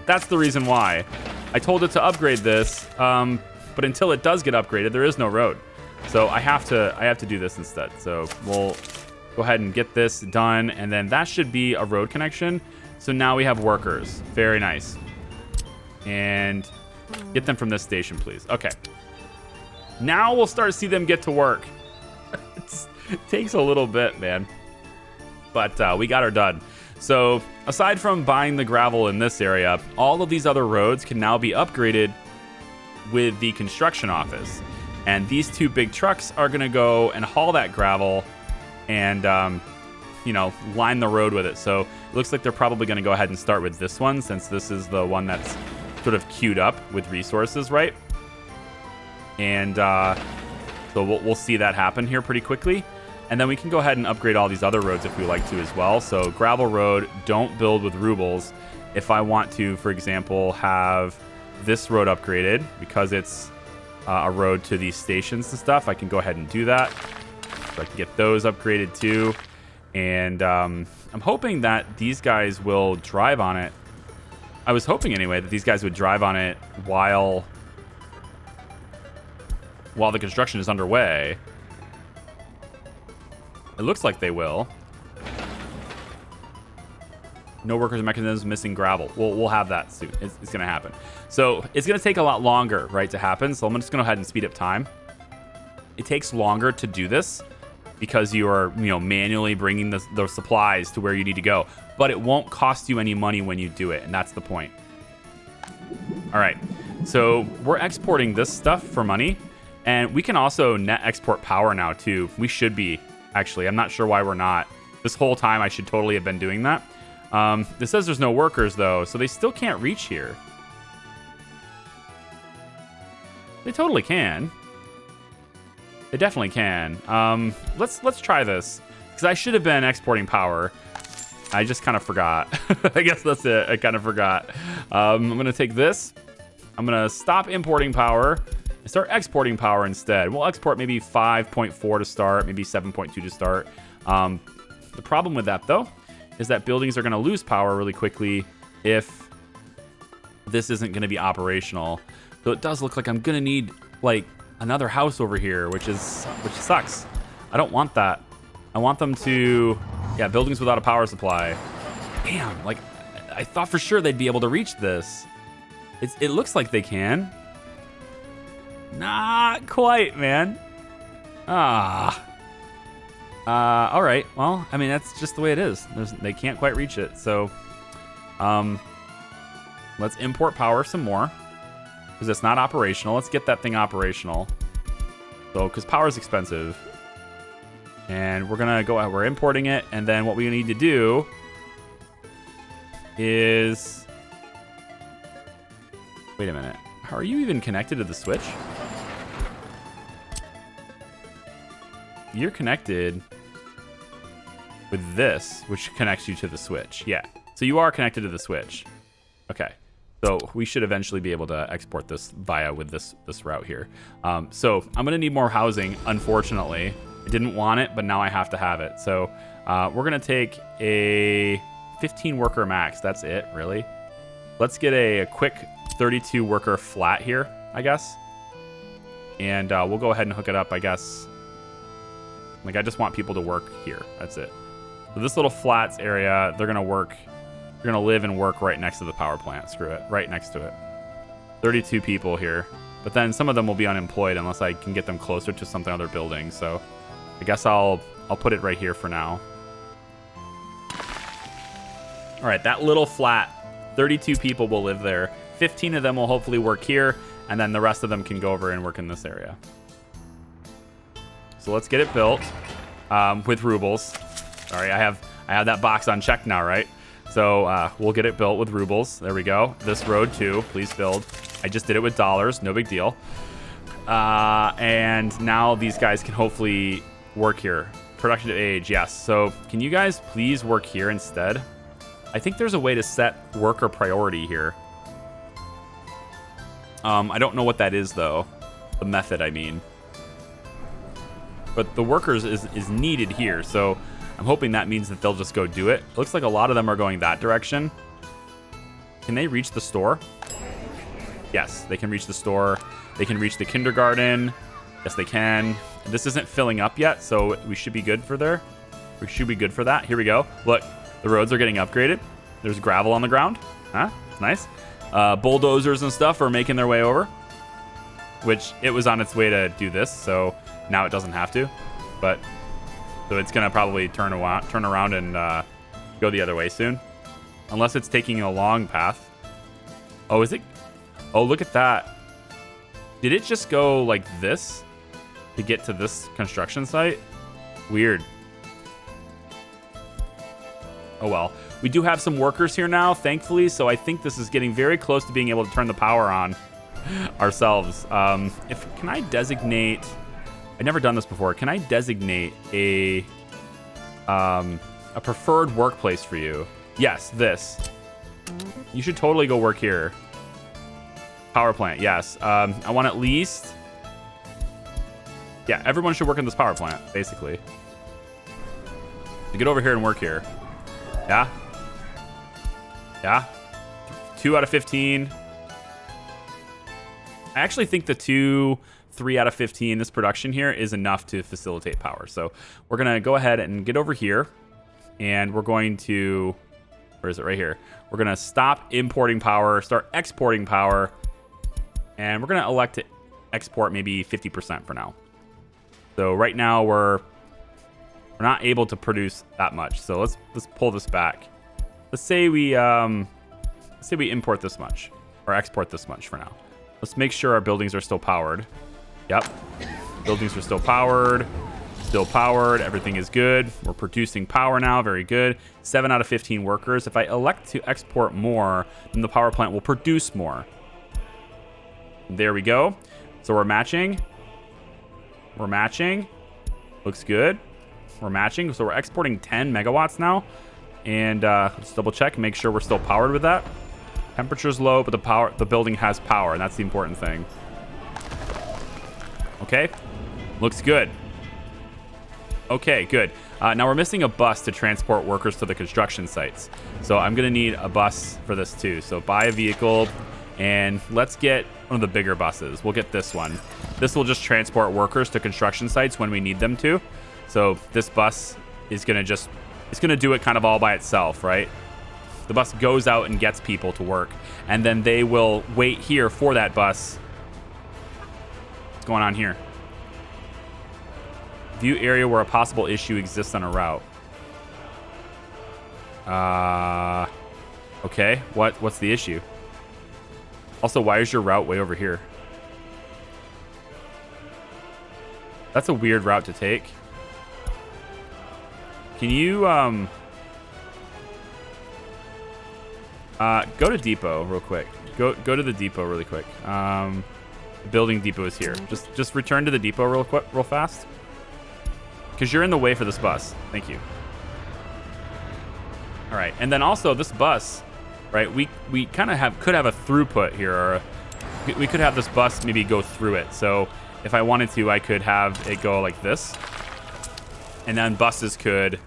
That's the reason why. I told it to upgrade this, but until it does get upgraded, there is no road. So I have to do this instead. So we'll go ahead and get this done, and then that should be a road connection. So now we have workers. Very nice. And get them from this station, please. Okay. Now we'll start to see them get to work. It takes a little bit, man. But we got her done. So aside from buying the gravel in this area, all of these other roads can now be upgraded with the construction office. And these two big trucks are going to go and haul that gravel and you know, line the road with it. So it looks like they're probably going to go ahead and start with this one, since this is the one that's sort of queued up with resources, right? And so we'll see that happen here pretty quickly. And then we can go ahead and upgrade all these other roads if we like to as well. So gravel road, don't build with rubles. If I want to, for example, have this road upgraded because it's a road to these stations and stuff, I can go ahead and do that. So I can get those upgraded too. And I'm hoping that these guys will drive on it. I was hoping anyway that these guys would drive on it while the construction is underway. It looks like they will. No workers or mechanisms, missing gravel. We'll have that soon. It's going to happen. So it's going to take a lot longer, right, to happen. So I'm just going to go ahead and speed up time. It takes longer to do this because you are, you know, manually bringing the supplies to where you need to go. But it won't cost you any money when you do it, and that's the point. All right. So we're exporting this stuff for money, and we can also net export power now too. We should be, actually. I'm not sure why we're not. This whole time I should totally have been doing that. It says there's no workers though, so they still can't reach here. They totally can. They definitely can. Let's try this, because I should have been exporting power. I just kind of forgot. I guess that's it. I kind of forgot. I'm gonna take this. I'm gonna stop importing power and start exporting power instead. We'll export maybe 5.4 to start, maybe 7.2 to start. The problem with that though is that buildings are going to lose power really quickly if this isn't going to be operational. So it does look like I'm going to need like another house over here, which sucks. I don't want that. I want them to, yeah, buildings without a power supply. Damn, like I thought for sure they'd be able to reach this. It looks like they can. Not quite, man. All right. Well, I mean, that's just the way it is. They can't quite reach it. So, let's import power some more because it's not operational. Let's get that thing operational. So, because power is expensive, and we're importing it, and then what we need to do is, wait a minute. How are you even connected to the switch? You're connected with this, which connects you to the switch. Yeah. So you are connected to the switch. Okay. So we should eventually be able to export this via with this route here. So I'm going to need more housing, unfortunately. I didn't want it, but now I have to have it. So we're going to take a 15 worker max. That's it, really. Let's get a quick 32 worker flat here, I guess. And we'll go ahead and hook it up, I guess. Like, I just want people to work here. That's it. So this little flats area, they're going to work. They're going to live and work right next to the power plant. Screw it. Right next to it. 32 people here. But then some of them will be unemployed unless I can get them closer to something other building. So I guess I'll put it right here for now. All right, that little flat, 32 people will live there. 15 of them will hopefully work here, and then the rest of them can go over and work in this area. So let's get it built with rubles. Sorry, I have that box unchecked now, right? So we'll get it built with rubles. There we go. This road too, please build. I just did it with dollars, no big deal. And now these guys can hopefully work here. Production to age, yes. So can you guys please work here instead? I think there's a way to set worker priority here. I don't know what that is though. The method, I mean. But the workers is needed here, so I'm hoping that means that they'll just go do it. It looks like a lot of them are going that direction. Can they reach the store? Yes, they can reach the store. They can reach the kindergarten. Yes, they can. This isn't filling up yet, so we should be good for there. We should be good for that. Here we go. Look, the roads are getting upgraded. There's gravel on the ground. Huh? Nice. Bulldozers and stuff are making their way over, which it was on its way to do this, so now it doesn't have to. But so it's gonna probably turn around and go the other way soon, unless it's taking a long path. Oh, is it? Oh, look at that. Did it just go like this to get to this construction site? Weird. Oh well. We do have some workers here now, thankfully, so I think this is getting very close to being able to turn the power on ourselves. Can I designate... I've never done this before. Can I designate a preferred workplace for you? Yes, this. You should totally go work here. Power plant, yes. I want at least... Yeah, everyone should work in this power plant, basically. So get over here and work here. Yeah? Yeah? 2 out of 15. I actually think the 3 out of 15, this production here, is enough to facilitate power. So we're going to go ahead and get over here. And we're going to... Where is it? Right here. We're going to stop importing power, start exporting power. And we're going to elect to export maybe 50% for now. So right now we're not able to produce that much. So let's pull this back. Let's say we import this much or export this much for now. Let's make sure our buildings are still powered. Yep. Buildings are still powered. Still powered. Everything is good. We're producing power now. Very good. 7 out of 15 workers. If I elect to export more, then the power plant will produce more. There we go. So we're matching. We're matching. Looks good. We're matching. So we're exporting 10 megawatts now. And let's double check, make sure we're still powered with that. Temperature's low, but the building has power, and that's the important thing. Okay. Looks good. Okay, good. Now we're missing a bus to transport workers to the construction sites. So I'm going to need a bus for this too. So buy a vehicle, and let's get one of the bigger buses. We'll get this one. This will just transport workers to construction sites when we need them to. So this bus is going to just, it's going to do it kind of all by itself, right? The bus goes out and gets people to work, and then they will wait here for that bus. What's going on here? View area where a possible issue exists on a route. Okay. What's the issue? Also, why is your route way over here? That's a weird route to take. Can you go to depot real quick? Go to the depot really quick. The building depot is here. Just return to the depot real fast. Because you're in the way for this bus. Thank you. All right, and then also this bus, right? We kind of could have a throughput here, or we could have this bus maybe go through it. So if I wanted to, I could have it go like this, and then buses could,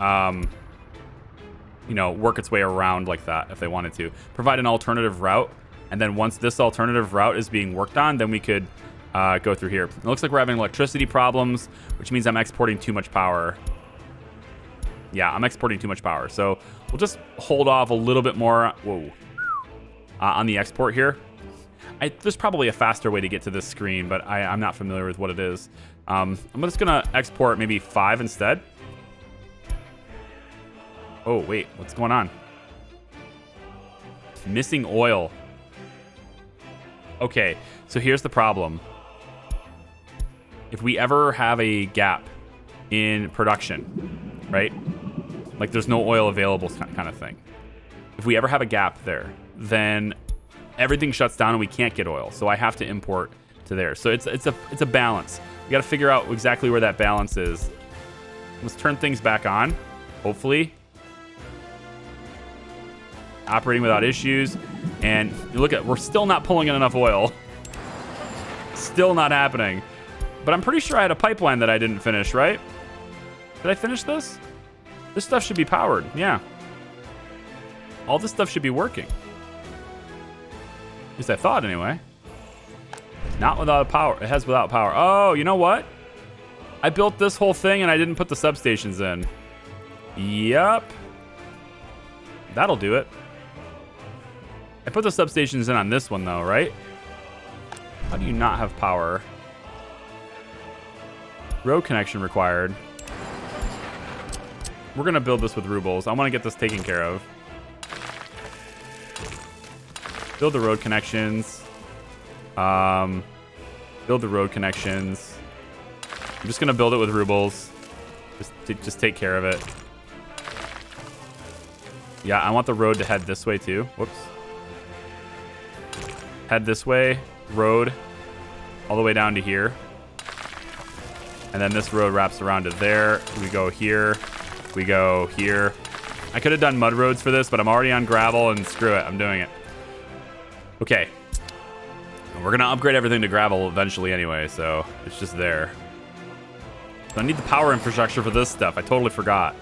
you know, work its way around like that if they wanted to. Provide an alternative route, and then once this alternative route is being worked on, then we could go through here. It looks like we're having electricity problems, which means I'm exporting too much power. Yeah, I'm exporting too much power. So we'll just hold off a little bit more. Whoa. On the export here. There's probably a faster way to get to this screen, but I'm not familiar with what it is. I'm just going to export maybe 5 instead. Oh, wait. What's going on? Missing oil. Okay, so here's the problem. If we ever have a gap in production, right? Like there's no oil available kind of thing. If we ever have a gap there, then everything shuts down and we can't get oil. So I have to import to there. So it's a balance. We got to figure out exactly where that balance is. Let's turn things back on, hopefully. Operating without issues. And you look at, we're still not pulling in enough oil. Still not happening. But I'm pretty sure I had a pipeline that I didn't finish, right? Did I finish this? This stuff should be powered, yeah. All this stuff should be working. At least I thought, anyway. Not without power. It has without power. Oh, you know what? I built this whole thing and I didn't put the substations in. Yep. That'll do it. I put the substations in on this one, though, right? How do you not have power? Road connection required. We're going to build this with rubles. I want to get this taken care of. Build the road connections. Build the road connections. I'm just going to build it with rubles. Just take care of it. Yeah, I want the road to head this way too. Whoops. Head this way, road, all the way down to here. And then this road wraps around to there. We go here. We go here. I could have done mud roads for this, but I'm already on gravel, and screw it. I'm doing it. Okay. We're going to upgrade everything to gravel eventually anyway, so it's just there. So I need the power infrastructure for this stuff. I totally forgot.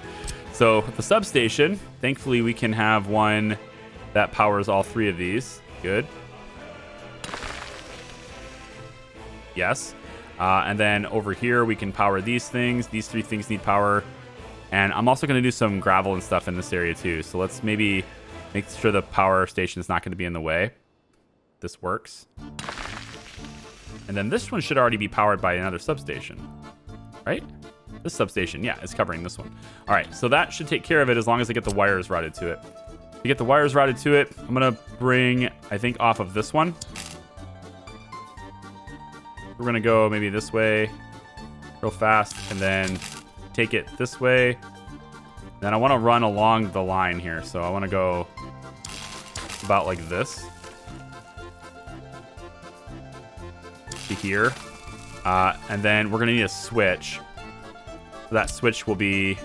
So the substation, thankfully we can have one that powers all three of these. Good. Yes. And then over here, we can power these things. These three things need power. And I'm also going to do some gravel and stuff in this area too. So let's maybe make sure the power station is not going to be in the way. This works. And then this one should already be powered by another substation, right? This substation, yeah, is covering this one. All right, so that should take care of it as long as I get the wires routed to it. To get the wires routed to it, I'm going to bring, I think, off of this one. We're going to go maybe this way real fast and then take it this way. Then I want to run along the line here. So I want to go about like this to here. And then we're going to need a switch. So that switch will be,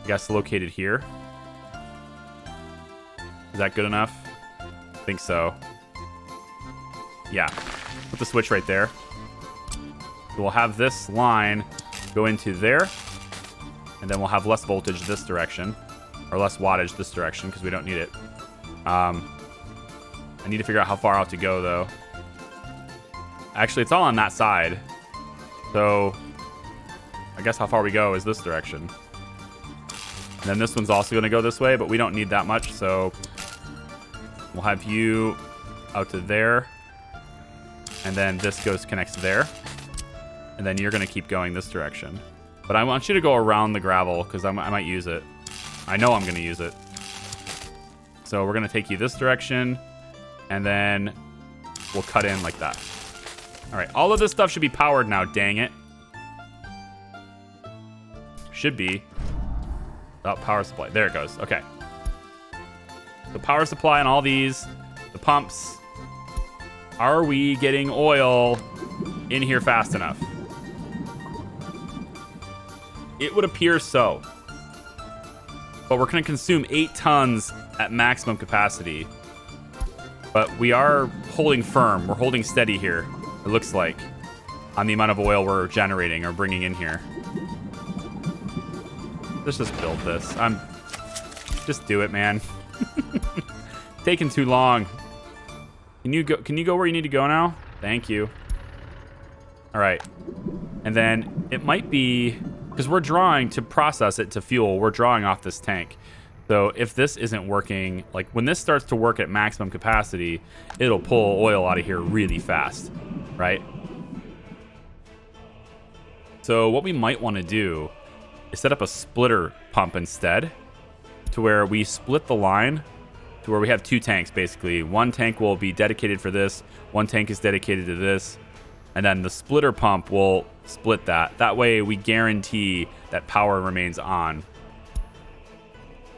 I guess, located here. Is that good enough? I think so. Yeah. Put the switch right there. So we'll have this line go into there, and then we'll have less voltage this direction, or less wattage this direction, because we don't need it. I need to figure out how far out to go, though. Actually, it's all on that side. So I guess how far we go is this direction. And then this one's also going to go this way, but we don't need that much, so we'll have you out to there. And then this connects there. And then you're going to keep going this direction. But I want you to go around the gravel because I might use it. I know I'm going to use it. So we're going to take you this direction. And then we'll cut in like that. All right. All of this stuff should be powered now. Dang it. Should be. Oh, power supply. There it goes. Okay. The power supply on all these. The pumps. Are we getting oil in here fast enough? It would appear so. But we're going to consume 8 tons at maximum capacity. But we are holding firm. We're holding steady here, it looks like, on the amount of oil we're generating or bringing in here. Let's just build this. Just do it, man. Taking too long. Can you go where you need to go now? Thank you. All right. And then it might be, because we're drawing to process it to fuel, we're drawing off this tank. So if this isn't working, like when this starts to work at maximum capacity, it'll pull oil out of here really fast, right? So what we might want to do is set up a splitter pump instead, to where we split the line to where we have 2 tanks basically. One tank will be dedicated for this, one tank is dedicated to this, and then the splitter pump will split that. That way we guarantee that power remains on.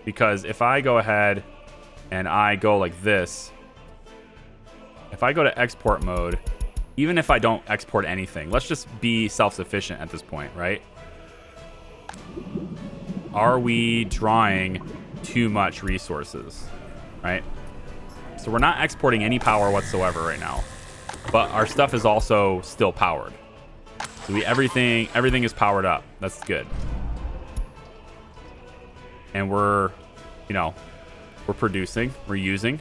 Because if I go ahead and I go like this, if I go to export mode, even if I don't export anything, let's just be self-sufficient at this point, right? Are we drawing too much resources, right? So we're not exporting any power whatsoever right now, but our stuff is also still powered. So everything is powered up. That's good. And we're producing, we're using.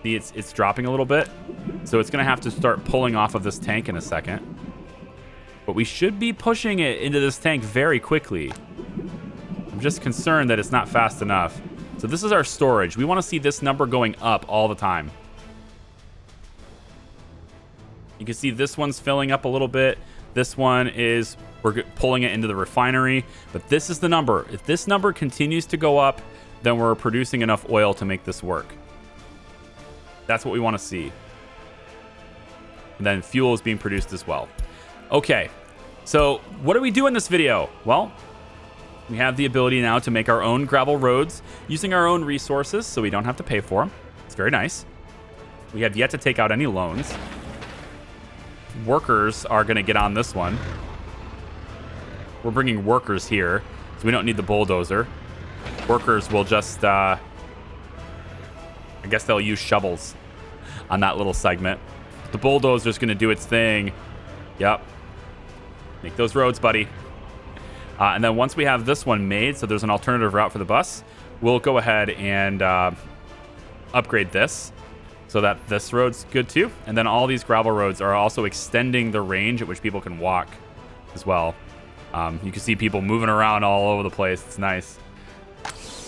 See, it's dropping a little bit. So it's going to have to start pulling off of this tank in a second. But we should be pushing it into this tank very quickly. I'm just concerned that it's not fast enough. So this is our storage. We want to see this number going up all the time. You can see this one's filling up a little bit. This one is, we're pulling it into the refinery. But this is the number. If this number continues to go up, then we're producing enough oil to make this work. That's what we want to see. And then fuel is being produced as well. Okay, so what do we do in this video? Well, We have the ability now to make our own gravel roads using our own resources, so we don't have to pay for them. It's very nice. We have yet to take out any loans. Workers are going to get on this one. We're bringing workers here, so we don't need the bulldozer. Workers will just, I guess they'll use shovels on that little segment. The bulldozer's going to do its thing. Yep. Make those roads, buddy. And then once we have this one made, so there's an alternative route for the bus, we'll go ahead and upgrade this so that this road's good too. And then all these gravel roads are also extending the range at which people can walk as well. You can see people moving around all over the place. It's nice.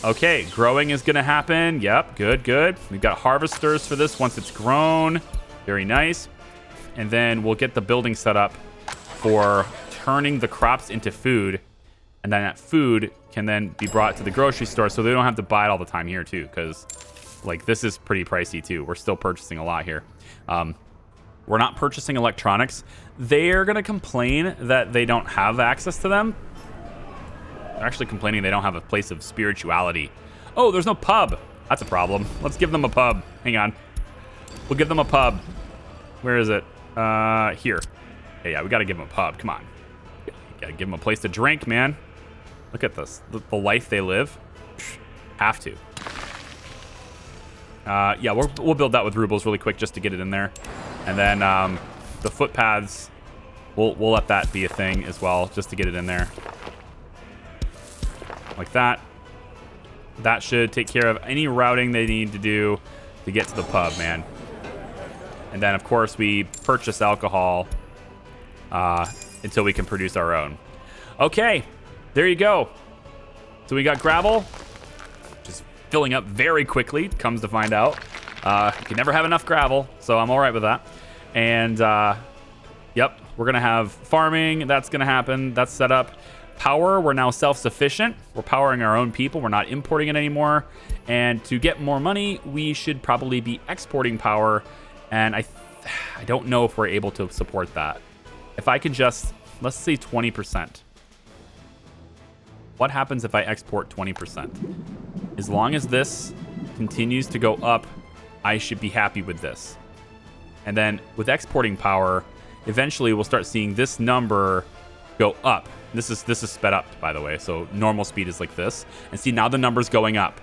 Okay, growing is going to happen. Yep, good, good. We've got harvesters for this once it's grown. Very nice. And then we'll get the building set up for turning the crops into food. And then that food can then be brought to the grocery store so they don't have to buy it all the time here too, because like this is pretty pricey too. We're still purchasing a lot here. We're not purchasing electronics. They're going to complain that they don't have access to them. They're actually complaining they don't have a place of spirituality. Oh, there's no pub. That's a problem. Let's give them a pub. Hang on. We'll give them a pub. Where is it? Here. Hey, yeah, we got to give them a pub. Come on. Got to give them a place to drink, man. Look at this. The life they live. Have to. Yeah, we'll build that with rubles really quick just to get it in there. And then the footpaths, we'll let that be a thing as well, just to get it in there. Like that. That should take care of any routing they need to do to get to the pub, man. And then, of course, we purchase alcohol until we can produce our own. Okay, there you go. So we got gravel, just filling up very quickly, comes to find out. You can never have enough gravel, so I'm all right with that. And, yep, we're going to have farming. That's going to happen. That's set up. Power, we're now self-sufficient. We're powering our own people. We're not importing it anymore. And to get more money, we should probably be exporting power. And I don't know if we're able to support that. If I can just, let's say 20%. What happens if I export 20%? As long as this continues to go up, I should be happy with this. And then with exporting power, eventually we'll start seeing this number go up. This is sped up, by the way. So normal speed is like this. And see, now the number's going up.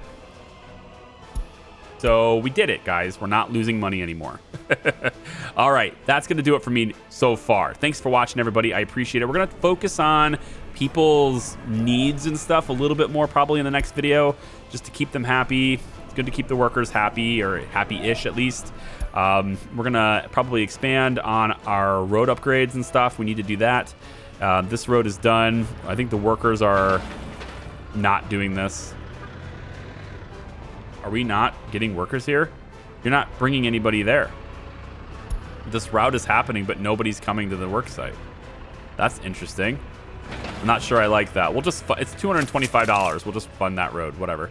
So we did it, guys. We're not losing money anymore. All right, that's going to do it for me so far. Thanks for watching, everybody. I appreciate it. We're going to focus on people's needs and stuff a little bit more probably in the next video, just to keep them happy. It's good to keep the workers happy, or happy-ish at least. We're going to probably expand on our road upgrades and stuff. We need to do that. This road is done. I think the workers are not doing this. Are we not getting workers here? You're not bringing anybody there. This route is happening, but nobody's coming to the work site. That's interesting. I'm not sure I like that. We'll just, it's $225. We'll just fund that road, whatever.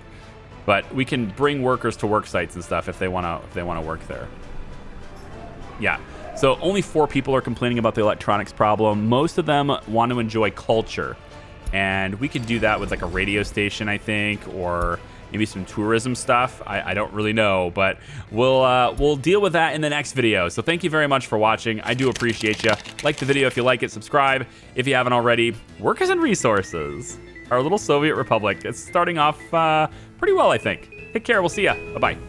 But we can bring workers to work sites and stuff if they want to work there. Yeah. So only 4 people are complaining about the electronics problem. Most of them want to enjoy culture. And we could do that with like a radio station, I think, or maybe some tourism stuff. I don't really know, but we'll deal with that in the next video. So thank you very much for watching. I do appreciate you. Like the video if you like it. Subscribe if you haven't already. Workers and resources. Our little Soviet Republic. It's starting off pretty well, I think. Take care. We'll see ya. Bye-bye.